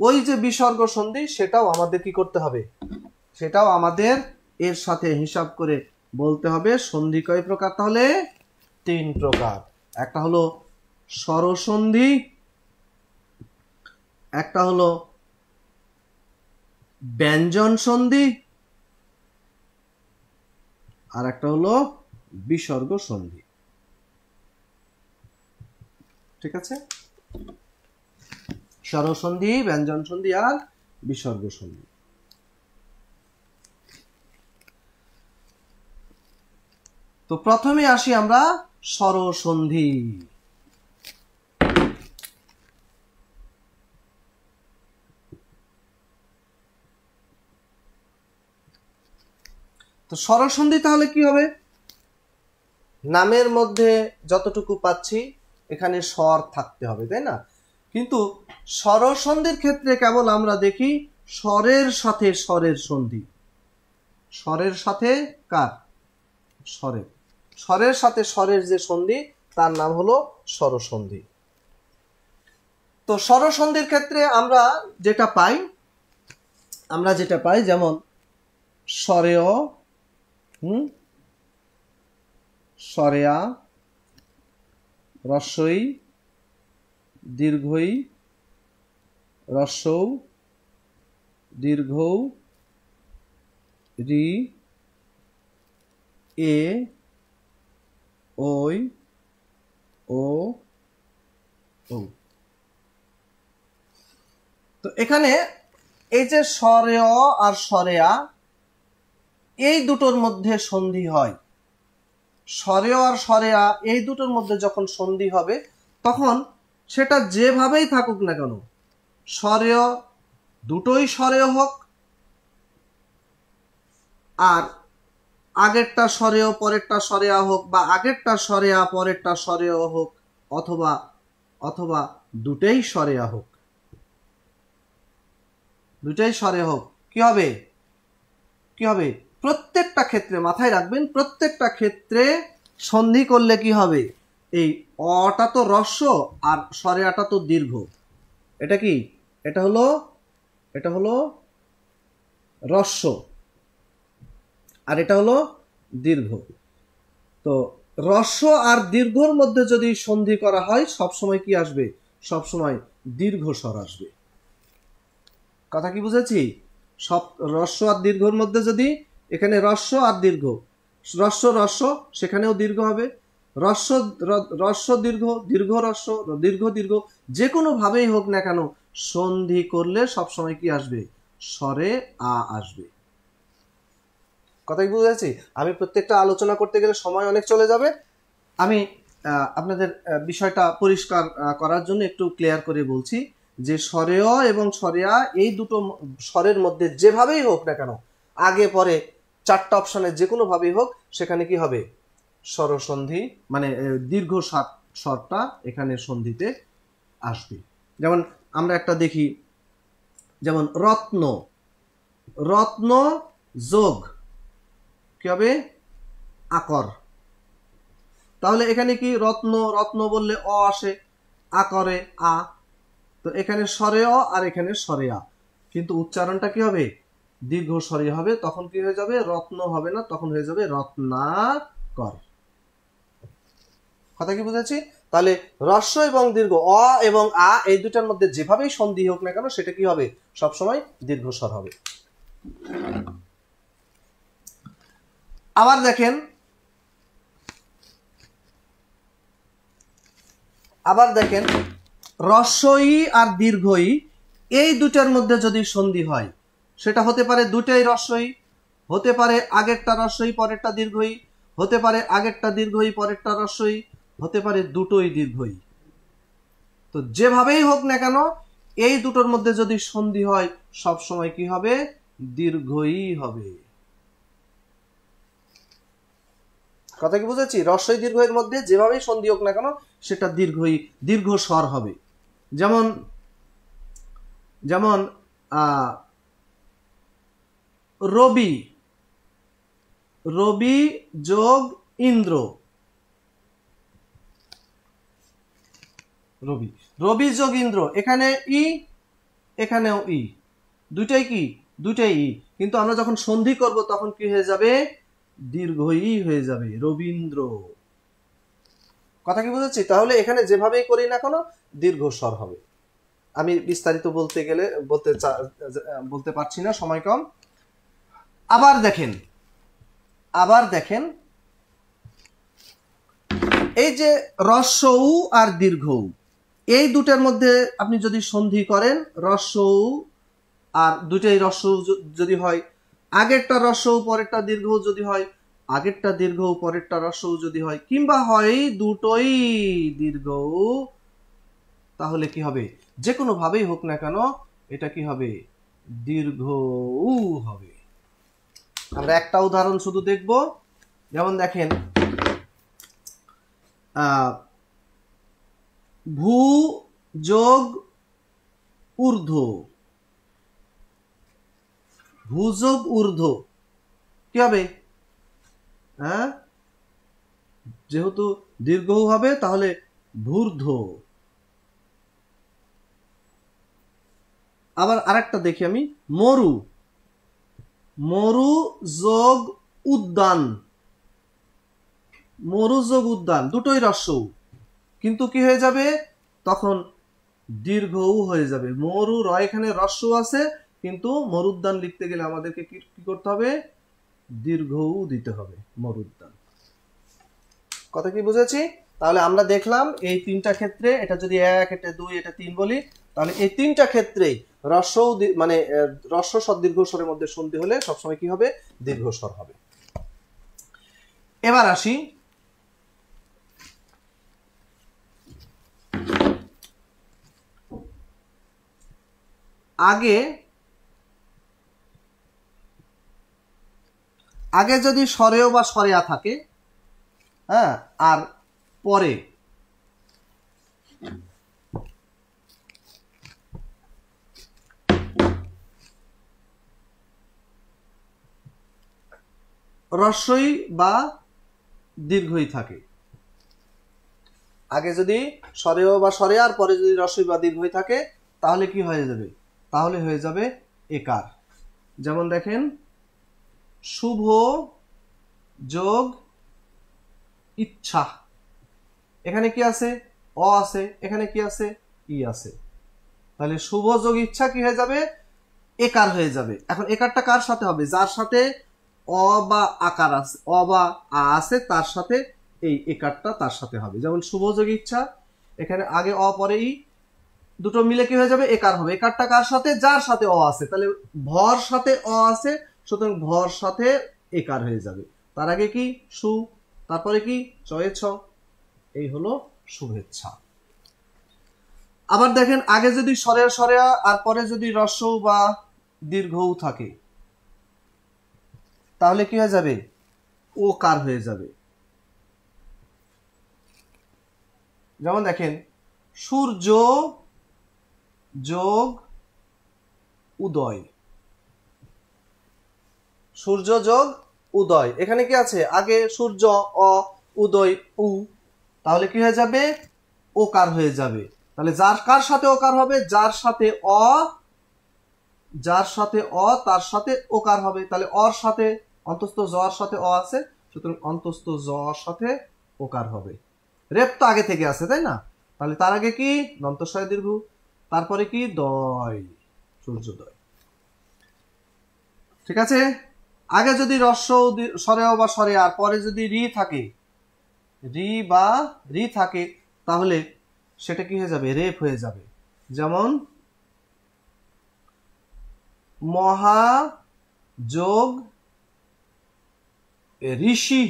ওই যে বিসর্গ সন্ধি সেটাও আমাদের কি করতে হবে? সেটাও আমাদের এর সাথে হিসাব করে বলতে হবে সন্ধি কয় প্রকার? তাহলে তিন প্রকার। একটা হলো স্বরসন্ধি, একটা হলো ব্যঞ্জন সন্ধি, আর একটা হলো বিসর্গ সন্ধি। ঠিক আছে? স্বরসন্ধি, ব্যঞ্জন সন্ধি আর বিসর্গ সন্ধি। তো প্রথমে আসি আমরা স্বরসন্ধি। তো স্বরসন্ধি তাহলে কি হবে? নামের মধ্যে যতটুকু পাচ্ছি এখানে স্বর থাকতে হবে, তাই না? কিন্তু স্বরসন্ধির ক্ষেত্রে কেবল আমরা দেখি স্বরের সাথে স্বরের সন্ধি। স্বরের সাথে কার? স্বরের সাথে স্বরের যে সন্ধি তার নাম হলো স্বরসন্ধি। তো স্বরসন্ধির ক্ষেত্রে আমরা যেটা পাই যেমন স্বরেয়, স্বরেয়া, রস্বই, দীর্ঘই, রস্বৌ, দীর্ঘ রি এ ওই ও ও। তো এখানে এই যে স্বরে অ আর স্বরে আ এই দুটোর মধ্যে সন্ধি হয়, স্বরে অ আর স্বরে আ এই দুটোর মধ্যে যখন সন্ধি হবে তখন সেটা যেভাবেই থাকুক না কেন, স্বরে অ দুটোই স্বরে হোক আর আগেরটা স্বরে অ পরেরটা স্বরে আ হোক, বা আগেরটা স্বরে আ পরেরটা স্বরে অ হোক, অথবা অথবা দুটেই স্বরে আ হোক, দুটাই স্বরে হোক, কি হবে কি হবে প্রত্যেকটা ক্ষেত্রে মাথায় রাখবেন, প্রত্যেকটা ক্ষেত্রে সন্ধি করলে কি হবে, এই অটা তো হ্রস্ব আর স্বরে আটা তো দীর্ঘ, এটা কি এটা হলো হ্রস্ব আর এটা হলো দীর্ঘ। তো হ্রস্ব আর দীর্ঘর মধ্যে যদি সন্ধি করা হয় সবসময় কি আসবে, সবসময় দীর্ঘ স্বর আসবে। কথা কি বুঝেছি? সব হ্রস্ব আর দীর্ঘর মধ্যে যদি এখানে হ্রস্ব আর দীর্ঘ, হ্রস্ব হ্রস্ব সেখানেও দীর্ঘ হবে, হ্রস্ব হ্রস্ব দীর্ঘ, দীর্ঘ হ্রস্ব, দীর্ঘ দীর্ঘ, যে কোনো ভাবেই হোক না কেন সন্ধি করলে সবসময় কি আসবে, স্বরে আ আসবে। কথা কি বুঝেছি? আমি প্রত্যেকটা আলোচনা করতে গেলে সময় অনেক চলে যাবে, আমি আপনাদের বিষয়টা পরিষ্কার করার জন্য একটু ক্লিয়ার করে বলছি যে স্বরে অ এবং স্বরে আ এই দুটো স্বরের মধ্যে যেভাবেই হোক না কেন, আগে পরে চারটা অপশনে যে কোনো ভাবেই হোক, সেখানে কি হবে, স্বরসন্ধি মানে দীর্ঘ স্বরটা এখানে সন্ধিতে আসবে। যেমন আমরা একটা দেখি, যেমন রত্ন, রত্ন যোগ কি হবে, আকর। তাহলে এখানে কি রত্ন, রত্ন বললে অ আসে, আকরে আ, তো এখানে স্বরে অ আর এখানে স্বরে আ, কিন্তু উচ্চারণটা কি হবে, দীর্ঘ স্বরে হবে, তখন কি হয়ে যাবে, রত্ন হবে না, তখন হয়ে যাবে রত্নাকর। কথা কি বুঝেছি? তাহলে হ্রস্ব এবং দীর্ঘ অ এবং আ এই দুটার মধ্যে যেভাবেই সন্ধি হোক না কেন সেটা কি হবে, সবসময় দীর্ঘ স্বর হবে। আবার দেখেন, হ্রস্বই আর দীর্ঘই এই দুটার মধ্যে যদি সন্ধি হয়, সেটা হতে পারে দুটাই হ্রস্বই, হতে পারে আগেরটা হ্রস্বই পরেরটা দীর্ঘই, হতে পারে আগেরটা দীর্ঘই পরেরটা হ্রস্বই, হতে পারে দুটোই দীর্ঘই। তো যেভাবেই হোক না কেন এই দুটোর মধ্যে যদি সন্ধি হয় সব সময় কি হবে, দীর্ঘই হবে। কথা কি বুঝেছি? হ্রস্বই দীর্ঘের মধ্যে যেভাবেই সন্ধি হোক না কেন সেটা দীর্ঘই, দীর্ঘ স্বর হবে। যেমন যেমন রবি, রবি যোগ ইন্দ্র, রবি, রবি যোগ ইন্দ্র, এখানে ই এখানেও ই, দুইটাই কি, দুইটাই ই, কিন্তু আমরা যখন সন্ধি করব তখন কি হয়ে যাবে, দীর্ঘ ই হয়ে যাবে, রবীন্দ্র। কথা কি বুঝেছি? তাহলে এখানে যেভাবেই করি না কেন দীর্ঘ স্বর হবে। আমি বিস্তারিত বলতে পারছি না, সময় কম। আবার দেখেন এই যে হ্রস্ব উ আর দীর্ঘ উ এই দুটার মধ্যে আপনি যদি সন্ধি করেন, হ্রস্ব উ আর দুটাই হ্রস্ব যদি হয়, আগেরটা হ্রস্ব উ পরেরটা দীর্ঘ যদি হয়, আগেরটা দীর্ঘ উ পরেরটা হ্রস্ব উ যদি হয়, কিংবা হয় দুটোই দীর্ঘ উ, তাহলে কি হবে, যে কোনো ভাবেই হোক না কেন এটা কি হবে, দীর্ঘ উ হবে। আমরা একটা উদাহরণ শুধু দেখব, যেমন দেখেন ভূ যোগ ঊর্ধ্ব, ভূযোগ ঊর্ধ্ব কি হবে, হ্যাঁ যেহেতু দীর্ঘ হবে তাহলে ভূর্ধ্ব। আবার আরেকটা দেখি আমি, মরু, মরু যোগ উদ্যান, মরু যোগ উদ্যান দুটোই হ্রস্ব উ, কিন্তু কি হয়ে যাবে তখন দীর্ঘ উ হয়ে যাবে। মরু র এখানে হ্রস্ব আছে কিন্তু মরুদ্যান লিখতে গেলে আমাদেরকে কি করতে হবে, দীর্ঘ উ দিতে হবে, মরুদ্যান। কথা কি বুঝেছি? তাহলে আমরা দেখলাম এই তিনটা ক্ষেত্রে, এটা যদি 1, এটা 2, এটা 3 বলি, তাহলে এই তিনটা ক্ষেত্রেই হ্রস্ব মানে হ্রস্ব স্বর দীর্ঘ স্বরের মধ্যে সন্ধি হলে সবসময় কি হবে, দীর্ঘ স্বর হবে। এবার আসি আগে যদি স্বরেয় বা স্বরেয়া থাকে, হ্যাঁ, আর পরে রস্বই বা দীর্ঘই থাকে, আগে যদি স্বরেয় বা স্বরেয়ার পরে যদি রস্বই বা দীর্ঘই থাকে, তাহলে কি হয়ে যাবে, তাহলে হয়ে যাবে একার। যেমন দেখেন, শুভ যোগ ইচ্ছা, এখানে কি আছে, অ আছে, এখানে কি আছে, ই আছে, তাহলে শুভ যোগ ইচ্ছা কি হয়ে যাবে, একার হয়ে যাবে। এখন একারটা কার সাথে হবে, যার সাথে অ বা আকার আছে, অ বা আ আছে, তার সাথে এই একারটা তার সাথে হবে। যেমন শুভ যোগ ইচ্ছা, এখানে আগে অ পরে ই, দুটো মিলে কি হয়ে যাবে, একার হবে। একারটা কার সাথে, যার সাথে অ আছে, তাহলে ভর সাথে অ আছে, সুতরাং ভর সাথে একার হয়ে যাবে। তার আগে কি সু, তারপরে কি চয়ে ছ, এই হলো শুভেচ্ছা। আবার দেখেন, আগে যদি স্বরের স্বরেয়া আর পরে যদি রস্ব বা দীর্ঘ থাকে, তাহলে কি হয়ে যাবে, ও কার হয়ে যাবে। যেমন দেখেন, সূর্য যোগ উদয়, সূর্য যোগ উদয়, এখানে কি আছে, আগে সূর্য অ, উদয় উ, তাহলে কি হয়ে যাবে, ওকার হয়ে যাবে। তাহলে যার কার সাথে ওকার হবে, যার সাথে অ, যার সাথে অ তার সাথে ওকার হবে। তাহলে অর সাথে অন্তস্থ জ্বর সাথে অ আছে, সুতরাং অন্তস্থ জ্বর সাথে ওকার হবে। রেপ তো আগে থেকে আছে, তাই না? তাহলে তার আগে কি দন্তস্বয় দীর্ঘ, তারপরে কি দয়, সূর্যোদয়। ঠিক আছে? আগে যদি রস্ব স্বরেয় বা স্বরে আর পরে যদি রি থাকে, রি বা রি থাকে, তাহলে সেটা কি হয়ে যাবে, রেপ হয়ে যাবে। যেমন মহা যোগ ঋষি,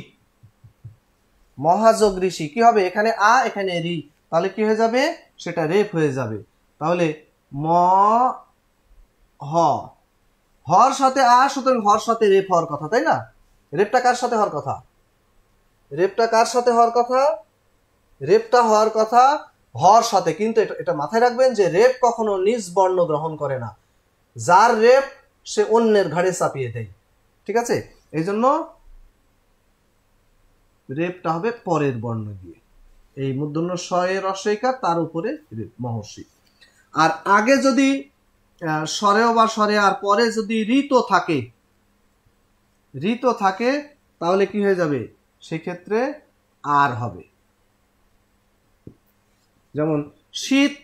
মহাযোগ ঋষি কি হবে, এখানে আ এখানে রি, তাহলে কি হয়ে যাবে, সেটা রেপ হয়ে যাবে। তাহলে ম হ, হর সাথে আ, সুতরাং হর সাথে রেপ হওয়ার কথা, তাই না? রেপটা কার সাথে হওয়ার কথা, রেপটা কার সাথে হওয়ার কথা, রেপটা হওয়ার কথা হর সাথে। কিন্তু এটা মাথায় রাখবেন যে রেপ কখনো নিজ বর্ণ গ্রহণ করে না, যার রেপ সে অন্যের ঘাড়ে চাপিয়ে দেয়। ঠিক আছে? এই জন্য রেপটা হবে পরের বর্ণ দিয়ে, এই মূর্ধন্য স্বয়ের রস্বইকার, তার উপরে রেপ মহর্ষি। আর আগে যদি স্বরেয় বা স্বরে আর পরে যদি ঋত থাকে, ঋত থাকে, তাহলে কি হয়ে যাবে, সেক্ষেত্রে আর হবে। যেমন শীত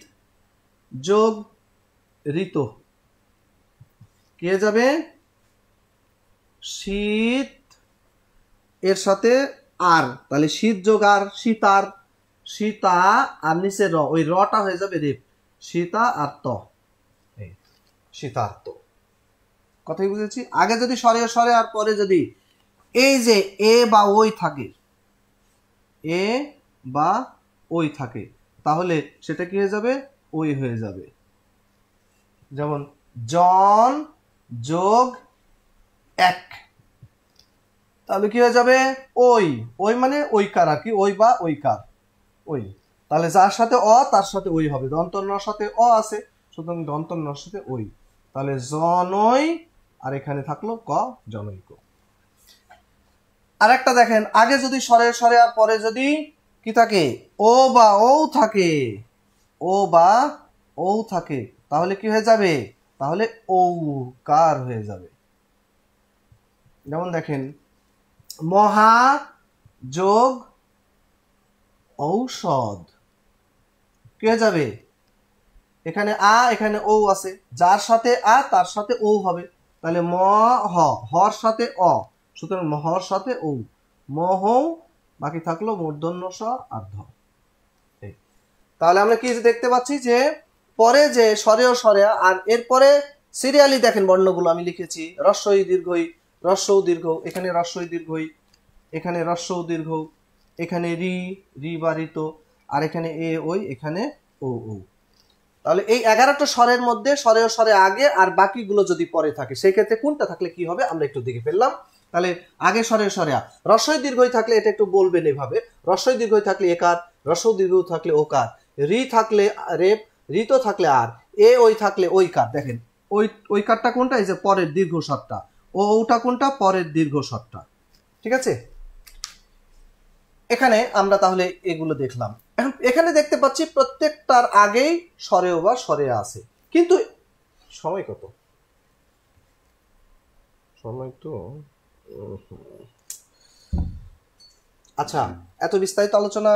যোগ ঋত, কি হয়ে যাবে, শীত এর সাথে আর, তাহলে শীত যোগ আর, শীতার, সীতা আর নিচে র, ওই রটা হয়ে যাবে রেপ, সীতা আর ত, সীতার্থ। কথাই বুঝেছি? আগে যদি স্বরে স্বরে আর পরে যদি এই যে এ বা ওই থাকে, এ বা ওই থাকে, তাহলে সেটা কি হয়ে যাবে, ওই হয়ে যাবে। যেমন জন যোগ এক, তাহলে কি হয়ে যাবে, ওই, ওই মানে ওইকার আর কি, ওই বা ওইকার, ওই। তাহলে যার সাথে অ তার সাথে ওই হবে, দন্তন্যর সাথে অ আছে, সুতরাং দন্তন্যর সাথে ওই, তাহলে জনই, আর এখানে থাকলো ক, জনৈক। আর একটা দেখেন, আগে যদি স্বরে স্বরে আর পরে যদি কি থাকে, ও বা ও থাকে, ও বা ও থাকে, তাহলে কি হয়ে যাবে, তাহলে ঔকার হয়ে যাবে। যেমন দেখেন, মহা যোগ ঔষধ, কি হয়ে যাবে, এখানে আ এখানে ও আছে, যার সাথে আ তার সাথে ও হবে, তাহলে ম হ, হর সাথে অ, সুতরাং মহর সাথে ও, মহ, বাকি থাকলো মূর্ধন্য স আর ধ। তাহলে আমরা কি দেখতে পাচ্ছি যে পরে যে স্বরেয় স্বরেয়া, আর এরপরে সিরিয়ালি দেখেন বর্ণগুলো আমি লিখেছি, রস্বই দীর্ঘই, রস্বৌ দীর্ঘ, এখানে রস্বই দীর্ঘই, এখানে রস্বৌ দীর্ঘ, এখানে রি, রি বা ঋত, আর এখানে এ ওই, এখানে ও ও। তাহলে এই 11টা স্বরের মধ্যে স্বরেয় স্বরে আগে আর বাকিগুলো যদি পরে থাকে, সেই ক্ষেত্রে কোনটা থাকলে কি হবে আমরা একটু দেখে ফেললাম। তাহলে আগে স্বরেয় স্বরেয়া, রস্বই দীর্ঘই থাকলে এটা একটু বলবেন এভাবে, রস্বই দীর্ঘই থাকলে একার, রস্বৌ দীর্ঘ থাকলে ওকার, রি থাকলে রেপ, ঋত থাকলে আর, এ ওই থাকলে ওইকার। দেখেন ওই ওইকারটা কোনটা, এই যে পরের দীর্ঘ স্বরটা, ও ওটা কোনটা, পরের দীর্ঘ স্বরটা। ঠিক আছে, এখানে আমরা তাহলে এগুলো দেখলাম। এখন এখানে দেখতে পাচ্ছি প্রত্যেকটার আগেই স্বরেয় বা স্বরেয়া আছে, কিন্তু সময় কত, সময় তো আচ্ছা, এত বিস্তারিত আলোচনা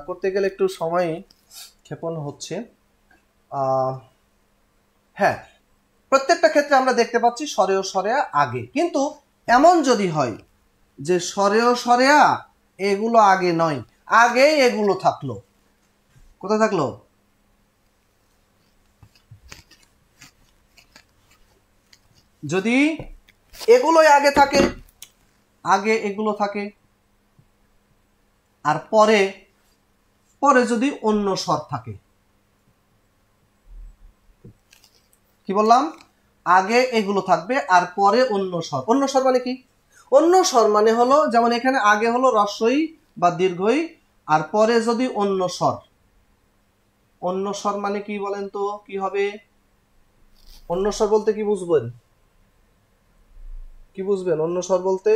করতে গেলে একটু সময় ক্ষেপণ হচ্ছে। হ্যাঁ, প্রত্যেকটা ক্ষেত্রে আমরা দেখতে পাচ্ছি স্বরেয় স্বরেয়া আগে, কিন্তু এমন যদি হয় যে স্বরেয় স্বরেয়া এগুলো আগে নয়, আগে এগুলো থাকলো, কোথায় থাকলো, যদি এগুলোই আগে থাকে, আগে এগুলো থাকে, আর পরে পরে যদি অন্য স্বর থাকে, কি বললাম, আগে এগুলো থাকবে আর পরে অন্য স্বর। অন্য স্বর মানে কি, অন্য স্বর মানে হলো, যেমন এখানে আগে হলো রস্বই বা দীর্ঘই, আর পরে যদি অন্য স্বর, অন্য স্বর মানে কি বলেন তো, কি হবে, অন্য স্বর বলতে কি বুঝবেন, কি বুঝবেন অন্য স্বর বলতে?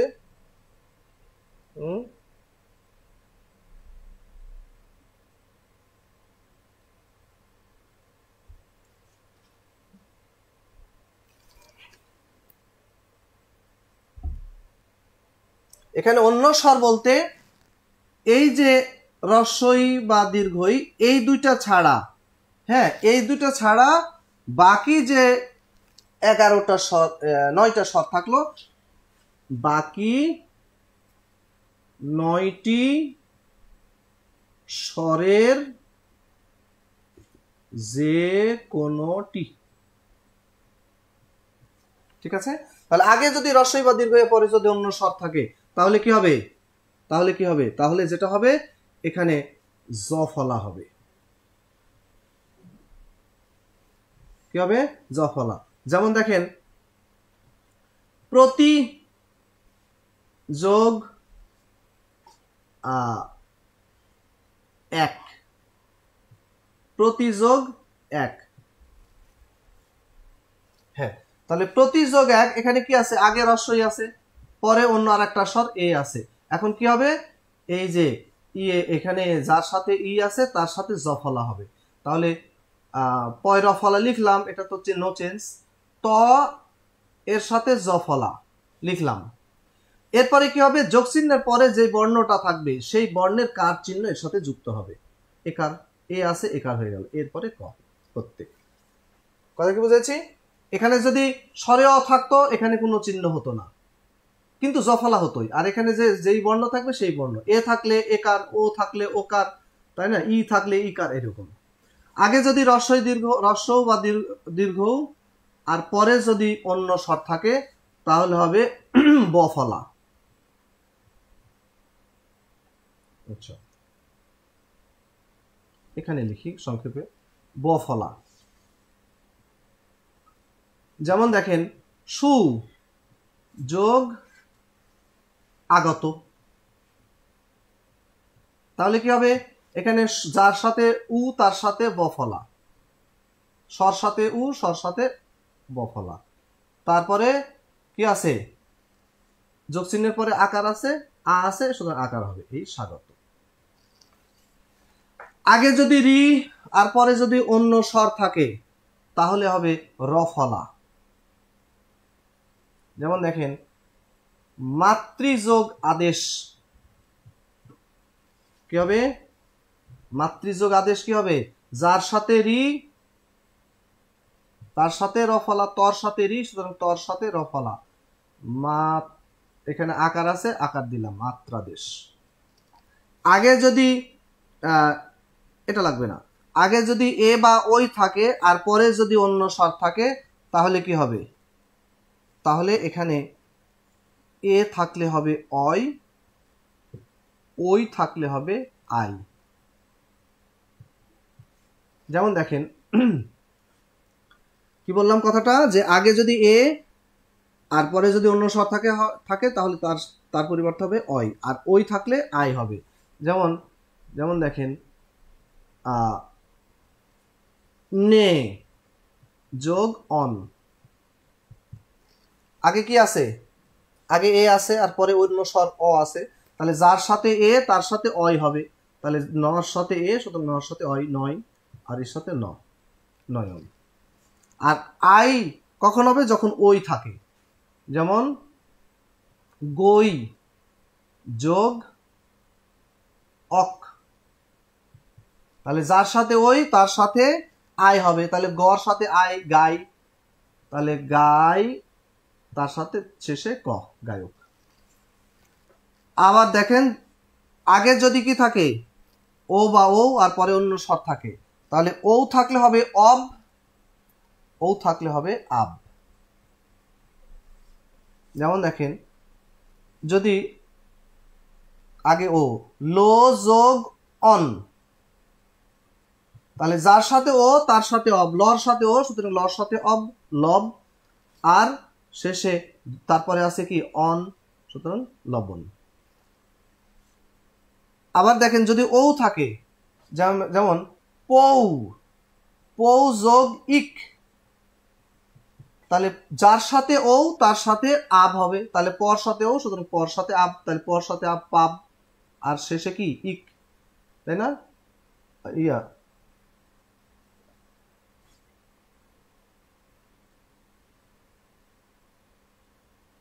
এখানে অন্য স্বর বলতে এই যে রস্বই বা দীর্ঘই, এই দুইটা ছাড়া, হ্যাঁ এই দুইটা ছাড়া বাকি যে 11টা স্বর, 9টা স্বর থাকলো, বাকি 9টি স্বরের যে কোনটি। ঠিক আছে, তাহলে আগে যদি রস্বই বা দীর্ঘ পরে যদি অন্য স্বর থাকে, তাহলে কি হবে, তাহলে কি হবে, তাহলে যেটা হবে এখানে জ ফলা হবে, কি হবে, জ ফলা। যেমন দেখেন প্রতি যোগ এক, প্রতি যোগ এক, হ্যাঁ তাহলে প্রতি যোগ এক, এখানে কি আছে, আগে রস্বই আছে, পরে অন্য আর একটা স্বর এ আছে, এখন কি হবে, এই যে ইয়ে এখানে যার সাথে ই আছে তার সাথে জ ফলা হবে, তাহলে পয় র ফলা লিখলাম, এটা তো নো চেঞ্জ, ত এর সাথে জ ফলা লিখলাম, এরপরে কি হবে, যোগ চিহ্নের পরে যে বর্ণটা থাকবে সেই বর্ণের কার চিহ্ন এর সাথে যুক্ত হবে, একার, এ আছে একার হয়ে গেল, এরপরে ক, প্রত্যেক, কথা কি বুঝেছি। এখানে যদি স্বরেয় থাকতো এখানে কোনো চিহ্ন হতো না, কিন্তু জফলা হতোই, আর এখানে যে যেই বর্ণ থাকবে সেই বর্ণ, এ থাকলে একার, ও থাকলে ওকার, তাই না, ই থাকলে ইকার, এরকম। আগে যদি রস্বই দীর্ঘ, রস্ব বা দীর্ঘ, আর পরে যদি অন্য স্বর থাকে তাহলে হবে বফলা। আচ্ছা, এখানে লিখি সংক্ষেপে, বফলা। যেমন দেখেন সু যোগ আগত, তাহলে কি হবে, এখানে যার সাথে উ তার সাথে বফলা, স্বর সাথে উ স্বর সাথে বফলা, তারপরে কি আছে, যোগ চিহ্নের পরে আকার আছে, আ আছে, সুতরাং আকার হবে, এই স্বাগত। আগে যদি রি আর পরে যদি অন্য স্বর থাকে তাহলে হবে রফলা। যেমন দেখেন মাতৃযোগ আদেশ, কি হবে, মাতৃযোগ আদেশ কি হবে, যার সাথে রি তার সাথে র ফলা, তর সাথে রি, সুতরাং তর সাথে র ফলা। মা, এখানে আকার আছে, আকার দিলাম, মাত্রাদেশ। আগে যদি এটা লাগবে না, আগে যদি এ বা ওই থাকে আর পরে যদি অন্য স্বর থাকে তাহলে কি হবে? তাহলে এখানে এ থাকলে হবে অয়, ওই থাকলে হবে আই। যেমন দেখেন কি বললাম কথাটা, যে আগে যদি এ আর পরে যদি অন্য স্বর থাকে তাহলে তার পরিবর্তে হবে অয়, আর ওই থাকলে আই হবে। যেমন দেখেন নে যোগ অন, আগে কি আছে? আগে এ আছে আর পরে অন্য স্বর অ আছে, তাহলে যার সাথে এ তার সাথে অয় হবে, তাহলে নর সাথে এ, সুতরাং নর সাথে অয় নয়, আর এর সাথে নয়ন। আর আই কখন হবে? যখন ওই থাকে। যেমন গই যোগ অক, তাহলে যার সাথে ওই তার সাথে আই হবে, তাহলে গর সাথে আই গাই, তাহলে গাই, তার সাথে শেষে ক, গায়ক। আবার দেখেন আগে যদি কি থাকে? ও বা ও আর পরে অন্য স্বর থাকে, তাহলে ও থাকলে হবে অব, ও থাকলে হবে আব। যেমন দেখেন যদি আগে ও, লো যোগ অন, তাহলে যার সাথে ও তার সাথে অব, লর সাথে ও, সুতরাং লর সাথে অব, লব, আর শেষে তারপরে আছে কি? অন, সুতরাং লবণ। আবার দেখেন যদি ও থাকে, যেমন পৌ, পৌ যোগ ইক, তাহলে যার সাথে ও তার সাথে আব হবে, তাহলে পর সাথে ও, সুতরাং পর সাথে আব, তাহলে পর সাথে আব পাব, আর শেষে কি? ইক, তাই না? ইয়া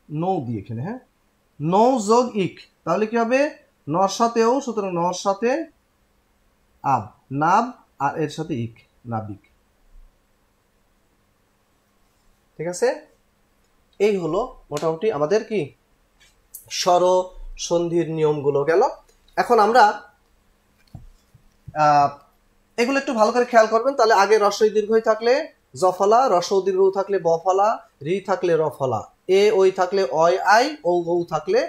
নৌ দিয়ে এখানে, হ্যাঁ, নৌ যোগ ইক, তাহলে কি হবে? নর সাথে ও, সুতরাং নর সাথে আব, নাব, আর এর সাথে ইক, নাবিক। ঠিক আছে, এই হলো মোটামুটি আমাদের কি স্বর সন্ধির নিয়মগুলো গেল। এখন আমরা এগুলো একটু ভালো করে খেয়াল করবেন। তাহলে আগে রস্বই দীর্ঘই থাকলে জফলা, রস্ব দীর্ঘ থাকলে বফলা, রি থাকলে রফলা, এ ওই থাকলে অয় আই, ও ও থাকলে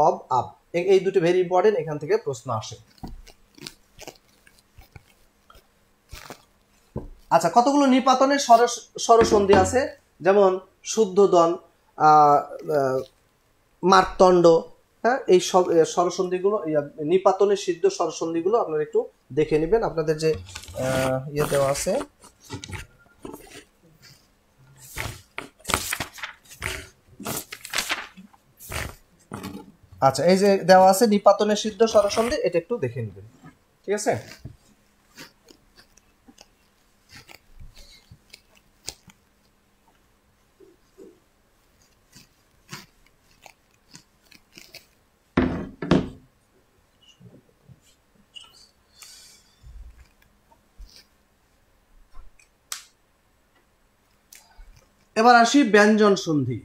অব আব। এই দুটো ভেরি ইম্পর্টেন্ট, এখান থেকে প্রশ্ন আসে। আচ্ছা, কতগুলো নিপাতনের স্বরসন্ধি আছে? যেমন শুদ্ধোদন, মার্তণ্ড, হ্যাঁ, এই সব স্বরসন্ধিগুলো, নিপাতনের সিদ্ধ স্বরসন্ধিগুলো আপনারা একটু দেখে নেবেন। আপনাদের যে ইয়ে দেওয়া আছে, আচ্ছা, এই যে দেওয়া আছে নিপাতনের সিদ্ধ স্বরসন্ধি, এটা একটু দেখে নেবেন। ঠিক আছে, এবার আসি ব্যঞ্জন সন্ধি।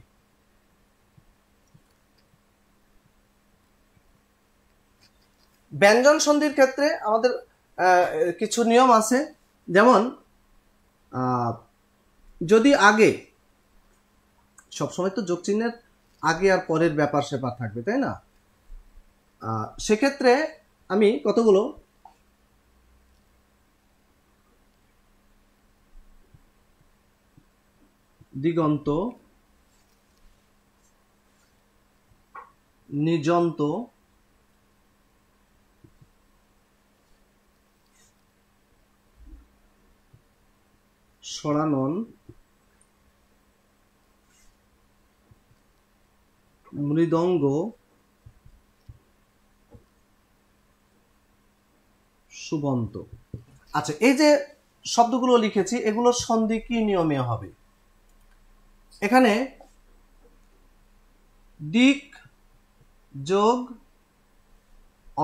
ব্যঞ্জন সন্ধির ক্ষেত্রে আমাদের কিছু নিয়ম আছে। যেমন যদি আগে, সবসময় তো যোগ চিহ্নের আগে আর পরের ব্যাপার স্যাপার থাকবে, তাই না? সেক্ষেত্রে আমি কতগুলো দিগন্ত, নিযন্ত, সরানন, মৃদঙ্গ, সুবন্ত। আচ্ছা, এই যে শব্দগুলো লিখেছি এগুলোর সন্ধি কি নিয়মে হবে? এখানে দিক যোগ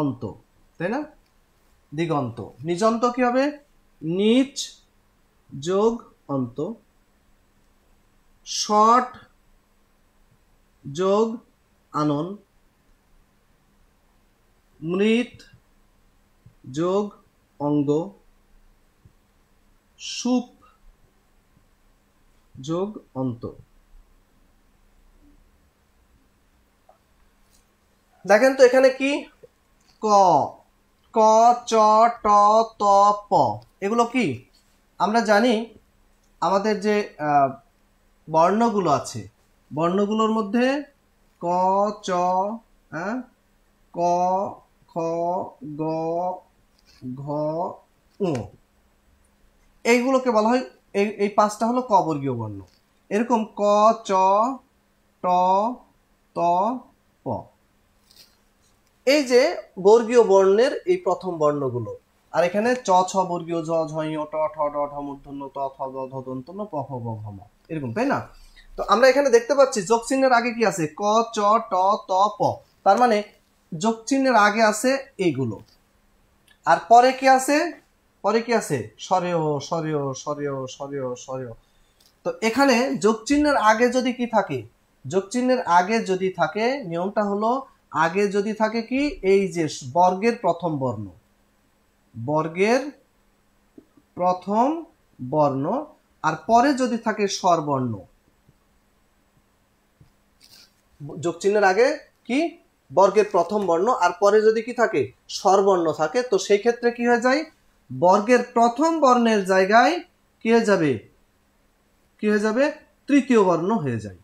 অন্ত, তাই না? দিগন্ত। নিযন্ত কি হবে? নিচ যোগ অন্ত। শট যোগ আনন, মৃৎ যোগ অঙ্গ, সুপ যোগ অন্ত। দেখেন তো এখানে কি, ক ক চ ট ত প, এগুলো কি আমরা জানি আমাদের যে বর্ণগুলো আছে, বর্ণগুলোর মধ্যে ক চ ক খ গ ঘ উ, এইগুলোকে বলা হয়, এই পাঁচটা হলো ক বর্গীয় বর্ণ। এরকম ক চ ট ত প, এই যে বর্গীয় বর্ণের এই প্রথম বর্ণগুলো। আর এখানে চ ছ বর্গীয়, ঝ ঝ ঞ ট ঠ ড ঢ মূর্ধন্য, ত থ গ ঘ দন্ত ন, প ফ গ ঘ ম, এরকম, তাই না? তো আমরা এখানে দেখতে পাচ্ছি যোগ চিহ্নের আগে কি আছে, ক চ ট ত প, তার মানে যোগ চিহ্নের আগে আছে এইগুলো, আর পরে কি আছে, পরে কি আছে, সরেও সরেও সরেও সরেও সরেও। তো এখানে যোগ চিহ্নের আগে যদি কি থাকে, যোগ চিহ্নের আগে যদি থাকে, নিয়মটা হলো আগে যদি থাকে কি, এই যে বর্গের প্রথম বর্ণ, বর্গের প্রথম বর্ণ, আর পরে যদি থাকে স্বরবর্ণ। যোগ চিহ্নের আগে কি, বর্গের প্রথম বর্ণ, আর পরে যদি কি থাকে, স্বরবর্ণ থাকে, তো সেই ক্ষেত্রে কি হয়ে যায়, বর্গের প্রথম বর্ণের জায়গায় কি হয়ে যাবে, কি হয়ে যাবে, তৃতীয় বর্ণ হয়ে যায়।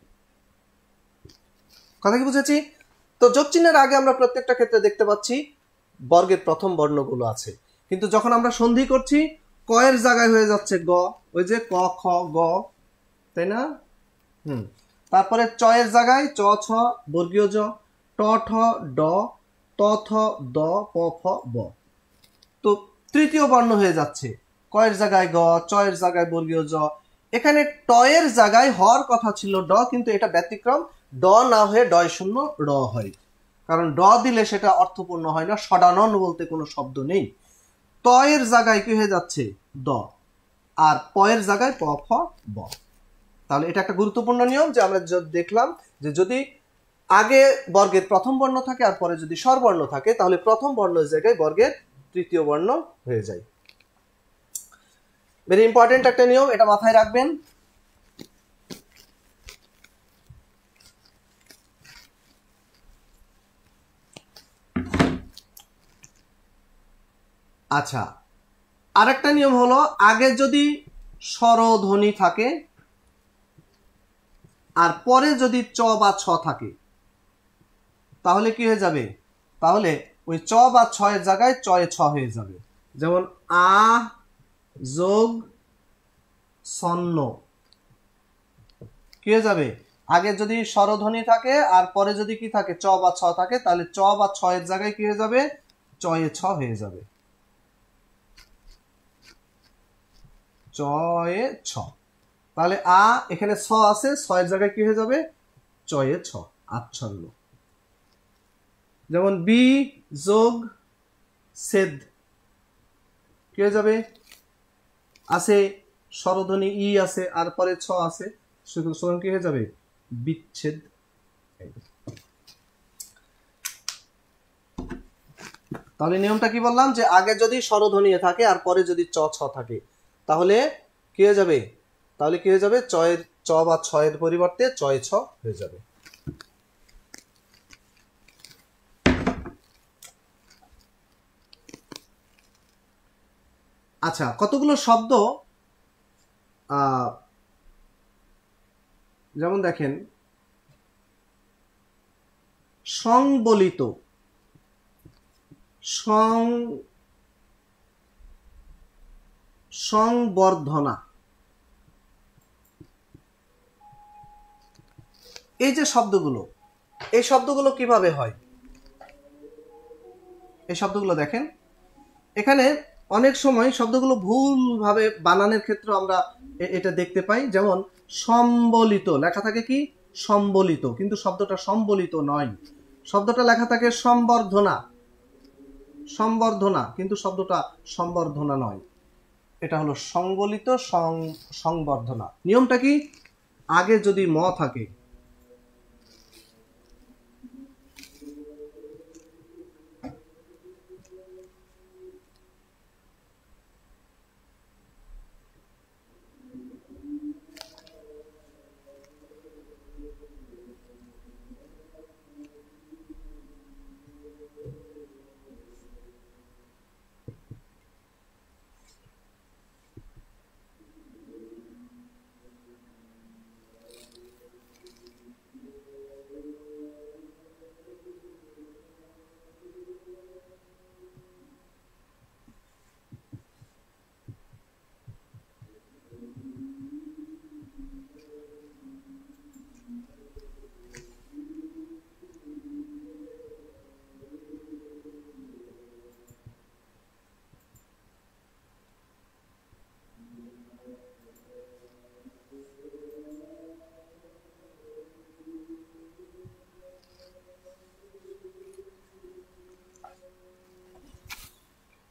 কথা কি বুঝেছি? তো যোগ চিহ্নের আগে আমরা প্রত্যেকটা ক্ষেত্রে দেখতে পাচ্ছি বর্গের প্রথম বর্ণগুলো আছে, কিন্তু যখন আমরা সন্ধি করছি, ক এর জায়গায় হয়ে যাচ্ছে গ, ওই যে ক খ গ, তাই না? তারপরে চ এর জায়গায় চ ছ বর্গীয় জ, ট ঠ ড, ত থ দ, প ফ ব। তো তৃতীয় বর্ণ হয়ে যাচ্ছে, ক এর জায়গায় গ, চ এর জায়গায় বর্গীয় জ। এখানে ট এর জায়গায় হওয়ার কথা ছিল ড, কিন্তু এটা ব্যতিক্রম, ড না হয়ে ডয় শূন্য র হয়, কারণ ড দিলে সেটা অর্থপূর্ণ হয় না, ষডানন বলতে কোনো শব্দ নেই। ত এর জায়গায় কি হয়ে যাচ্ছে দ, আর প এর জায়গায় প ফ ব। তাহলে এটা একটা গুরুত্বপূর্ণ নিয়ম যে আমরা দেখলাম যে যদি আগে বর্গের প্রথম বর্ণ থাকে আর পরে যদি স্বরবর্ণ থাকে, তাহলে প্রথম বর্ণের জায়গায় বর্গের তৃতীয় বর্ণ হয়ে যায়। ভেরি ইম্পর্টেন্ট একটা নিয়ম, এটা মাথায় রাখবেন। আচ্ছা, আরেকটা নিয়ম হলো, আগে যদি স্বরধ্বনি থাকে আর পরে যদি চ বা ছ থাকে, তাহলে কি হয়ে যাবে, তাহলে ওই চ বা ছ এর জায়গায় চ এ ছ হয়ে যাবে। যেমন আ যোগ সন্ন, কি হয়ে যাবে, আগে যদি স্বরধ্বনি থাকে আর পরে যদি কি থাকে, চ বা ছ থাকে, তাহলে চ বা ছ এর জায়গায় কি হয়ে যাবে, চ এ ছ হয়ে যাবে, চ এ ছ। তাহলে আ, এখানে ছ আছে, ছ এর জায়গায় কি হয়ে যাবে, চ এ ছ, আচ্ছন্ন। যেমন বি যোগ সেদ, কি হয়ে যাবে, আছে স্বরধ্বনি ই আছে আর পরে ছ আছে, সুতরাং কি হয়ে যাবে, বিচ্ছেদ। তাহলে নিয়মটা কি বললাম, যে আগে যদি স্বরধ্বনি থাকে আর পরে যদি চ ছ থাকে, তাহলে কি হয়ে যাবে, তাহলে কি হয়ে যাবে, চ বা ছ এর পরিবর্তে চ এ ছ হয়ে যাবে। আচ্ছা, কতগুলো শব্দ, যেমন দেখেন সংবলিত, সংবর্ধনা, এই যে শব্দগুলো, এই শব্দগুলো কিভাবে হয়, এই শব্দগুলো দেখেন, এখানে অনেক সময় শব্দগুলো ভুলভাবে বানানের ক্ষেত্রে আমরা এটা দেখতে পাই। যেমন সম্বলিত লেখা থাকে কি, সম্বলিত, কিন্তু শব্দটা সম্বলিত নয়, শব্দটা লেখা থাকে সম্বর্ধনা, সম্বর্ধনা, কিন্তু শব্দটা সম্বর্ধনা নয়, এটা হলো সংবলিত সংবর্ধনা। নিয়মটা কি, আগে যদি ম থাকে,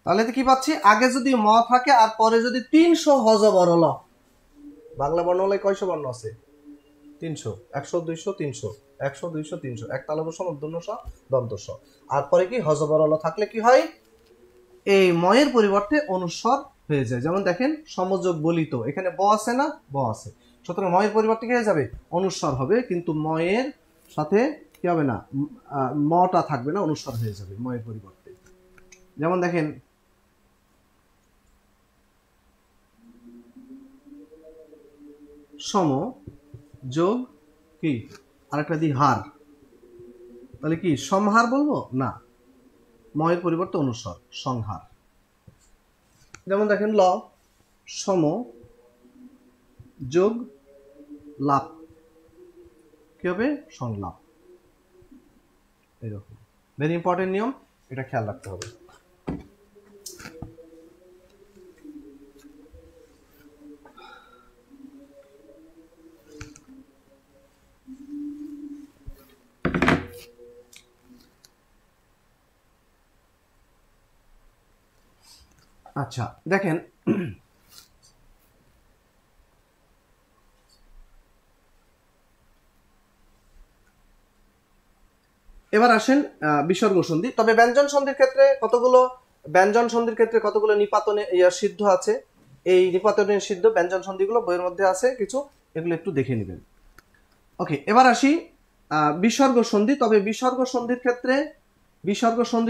তাহলে কি পাচ্ছি, আগে যদি ম থাকে আর পরে যদি 300 হজবরল, বাংলা বর্ণমালায় কয়শো বর্ণ আছে? 300, 100, 200, 300, 100, 200, 300, এক তালব্য মূর্ধন্য ষ দন্ত স, আর পরে কি হজবরল থাকলে কি হয়, এই ময়ের পরিবর্তে অনুস্বর হয়ে যায়। যেমন দেখেন সমযোগ বলিত, এখানে ব আছে না, ব আছে, সুতরাং ময়ের পরিবর্তে কি হয়ে যাবে, অনুস্বর হবে, কিন্তু ময়ের সাথে কি হবে না, মটা থাকবে না, অনুস্বর হয়ে যাবে ময়ের পরিবর্তে। যেমন দেখেন সম যোগ কি আরেকটা দি হার, তাহলে কি সমহার বলবো না, ময়ের পরিবর্তে অনুস্বর সংহার। যেমন দেখেন ল সম যোগ লাভ, কি হবে, সংলাপ। এরকম ভেরি ইম্পর্টেন্ট নিয়ম, এটা খেয়াল রাখতে হবে। আচ্ছা দেখেন এবার আসেন বিসর্গ সন্ধি। তবে ব্যঞ্জন সন্ধির ক্ষেত্রে কতগুলো নিপাতনে সিদ্ধ আছে, এই নিপাতনের সিদ্ধ ব্যঞ্জন সন্ধিগুলো বইয়ের মধ্যে আছে কিছু, এগুলো একটু দেখে নেবেন। ওকে, এবার আসি বিসর্গ সন্ধি। তবে বিসর্গ সন্ধির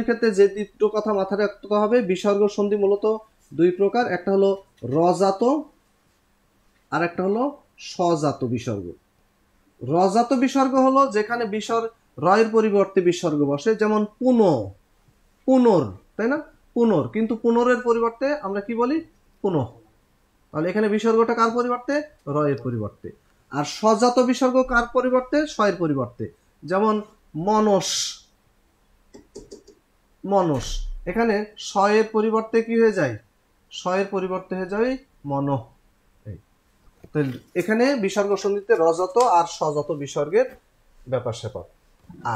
ক্ষেত্রে যে দুটো কথা মাথায় রাখতে হবে, বিসর্গ সন্ধি মূলত দুই প্রকার, একটা হলো রজাত আর একটা হলো স্বজাত বিসর্গ। রজাত বিসর্গ হলো যেখানে রয়ের পরিবর্তে বিসর্গ বসে, যেমন পুনর, তাই না, পুনর, কিন্তু পুনরের পরিবর্তে আমরা কি বলি, পুনঃ, তাহলে এখানে বিসর্গটা কার পরিবর্তে, রয়ের পরিবর্তে। আর স্বজাত বিসর্গ কার পরিবর্তে, স্বয়ের পরিবর্তে, যেমন মনস, এখানে স্বয়ের পরিবর্তে কি হয়ে যায়, স্বয়ের পরিবর্তে হয়ে যায় মনঃ। এখানে বিসর্গ সন্ধিতে রজত আর স্বজাত বিসর্গের ব্যাপার স্যাপার।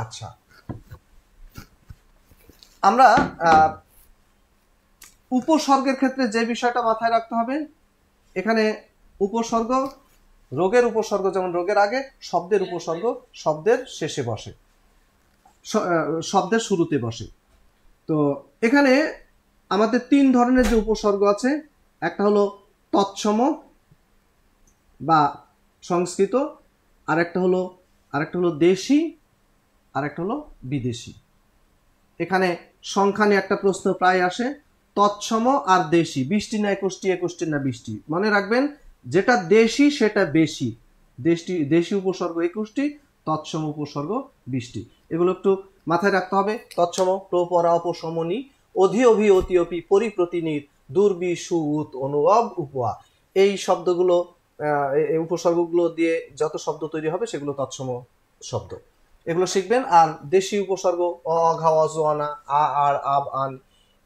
আচ্ছা, আমরা উপসর্গের ক্ষেত্রে যে বিষয়টা মাথায় রাখতে হবে, এখানে উপসর্গ, রোগের উপসর্গ যেমন রোগের আগে, শব্দের উপসর্গ শব্দের শেষে বসে, শব্দের শুরুতে বসে। তো এখানে আমাদের 3 ধরনের যে উপসর্গ আছে, একটা হলো তৎসম বা সংস্কৃত, আরেকটা হলো দেশি, আরেকটা হলো বিদেশি। এখানে সংখ্যা নিয়ে একটা প্রশ্ন প্রায় আসে, তৎসম আর দেশি, 20টি না 21টি, 21টি না 20টি। মনে রাখবেন যেটা দেশি সেটা বেশি, দেশি উপসর্গ 21টি, তৎসম উপসর্গ 20টি। এগুলো একটু মাথায় রাখতে হবে। তৎসম প্রপরা উপসমনি অধি অভি অতি অপি পরিপ্রতিনির দুর্বি সুত অনুভব উপা, এই শব্দগুলো, এই উপসর্গগুলো দিয়ে যত শব্দ তৈরি হবে সেগুলো তৎসম শব্দ, এগুলো শিখবেন। আর দেশি উপসর্গ অঘাওয়াজোয়ানা আ আর আব আন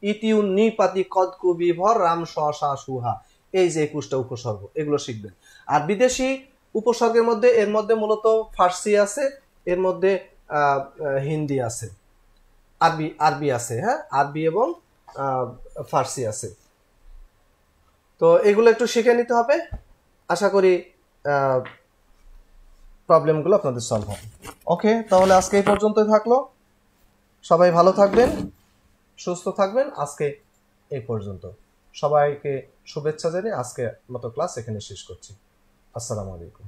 ইতিউ নিপাতি কদ কবি ভর রাম সা সুহা, এই যে 21টা উপসর্গ, এগুলো শিখবেন। আর বিদেশি উপসর্গের মধ্যে এর মধ্যে মূলত ফার্সি আছে, এর মধ্যে হিন্দি আছে, আরবি আছে, হ্যাঁ, আরবি এবং ফার্সি আছে। তো এগুলো একটু শিখে নিতে হবে। আশা করি প্রবলেমগুলো আপনাদের সলভ হবে। ওকে, তাহলে আজকে এই পর্যন্তই থাকলো। সবাই ভালো থাকবেন, সুস্থ থাকবেন। আজকে এই পর্যন্ত। সবাইকে শুভেচ্ছা জানিয়ে আজকে মতো ক্লাস এখানে শেষ করছি। আসসালামু আলাইকুম।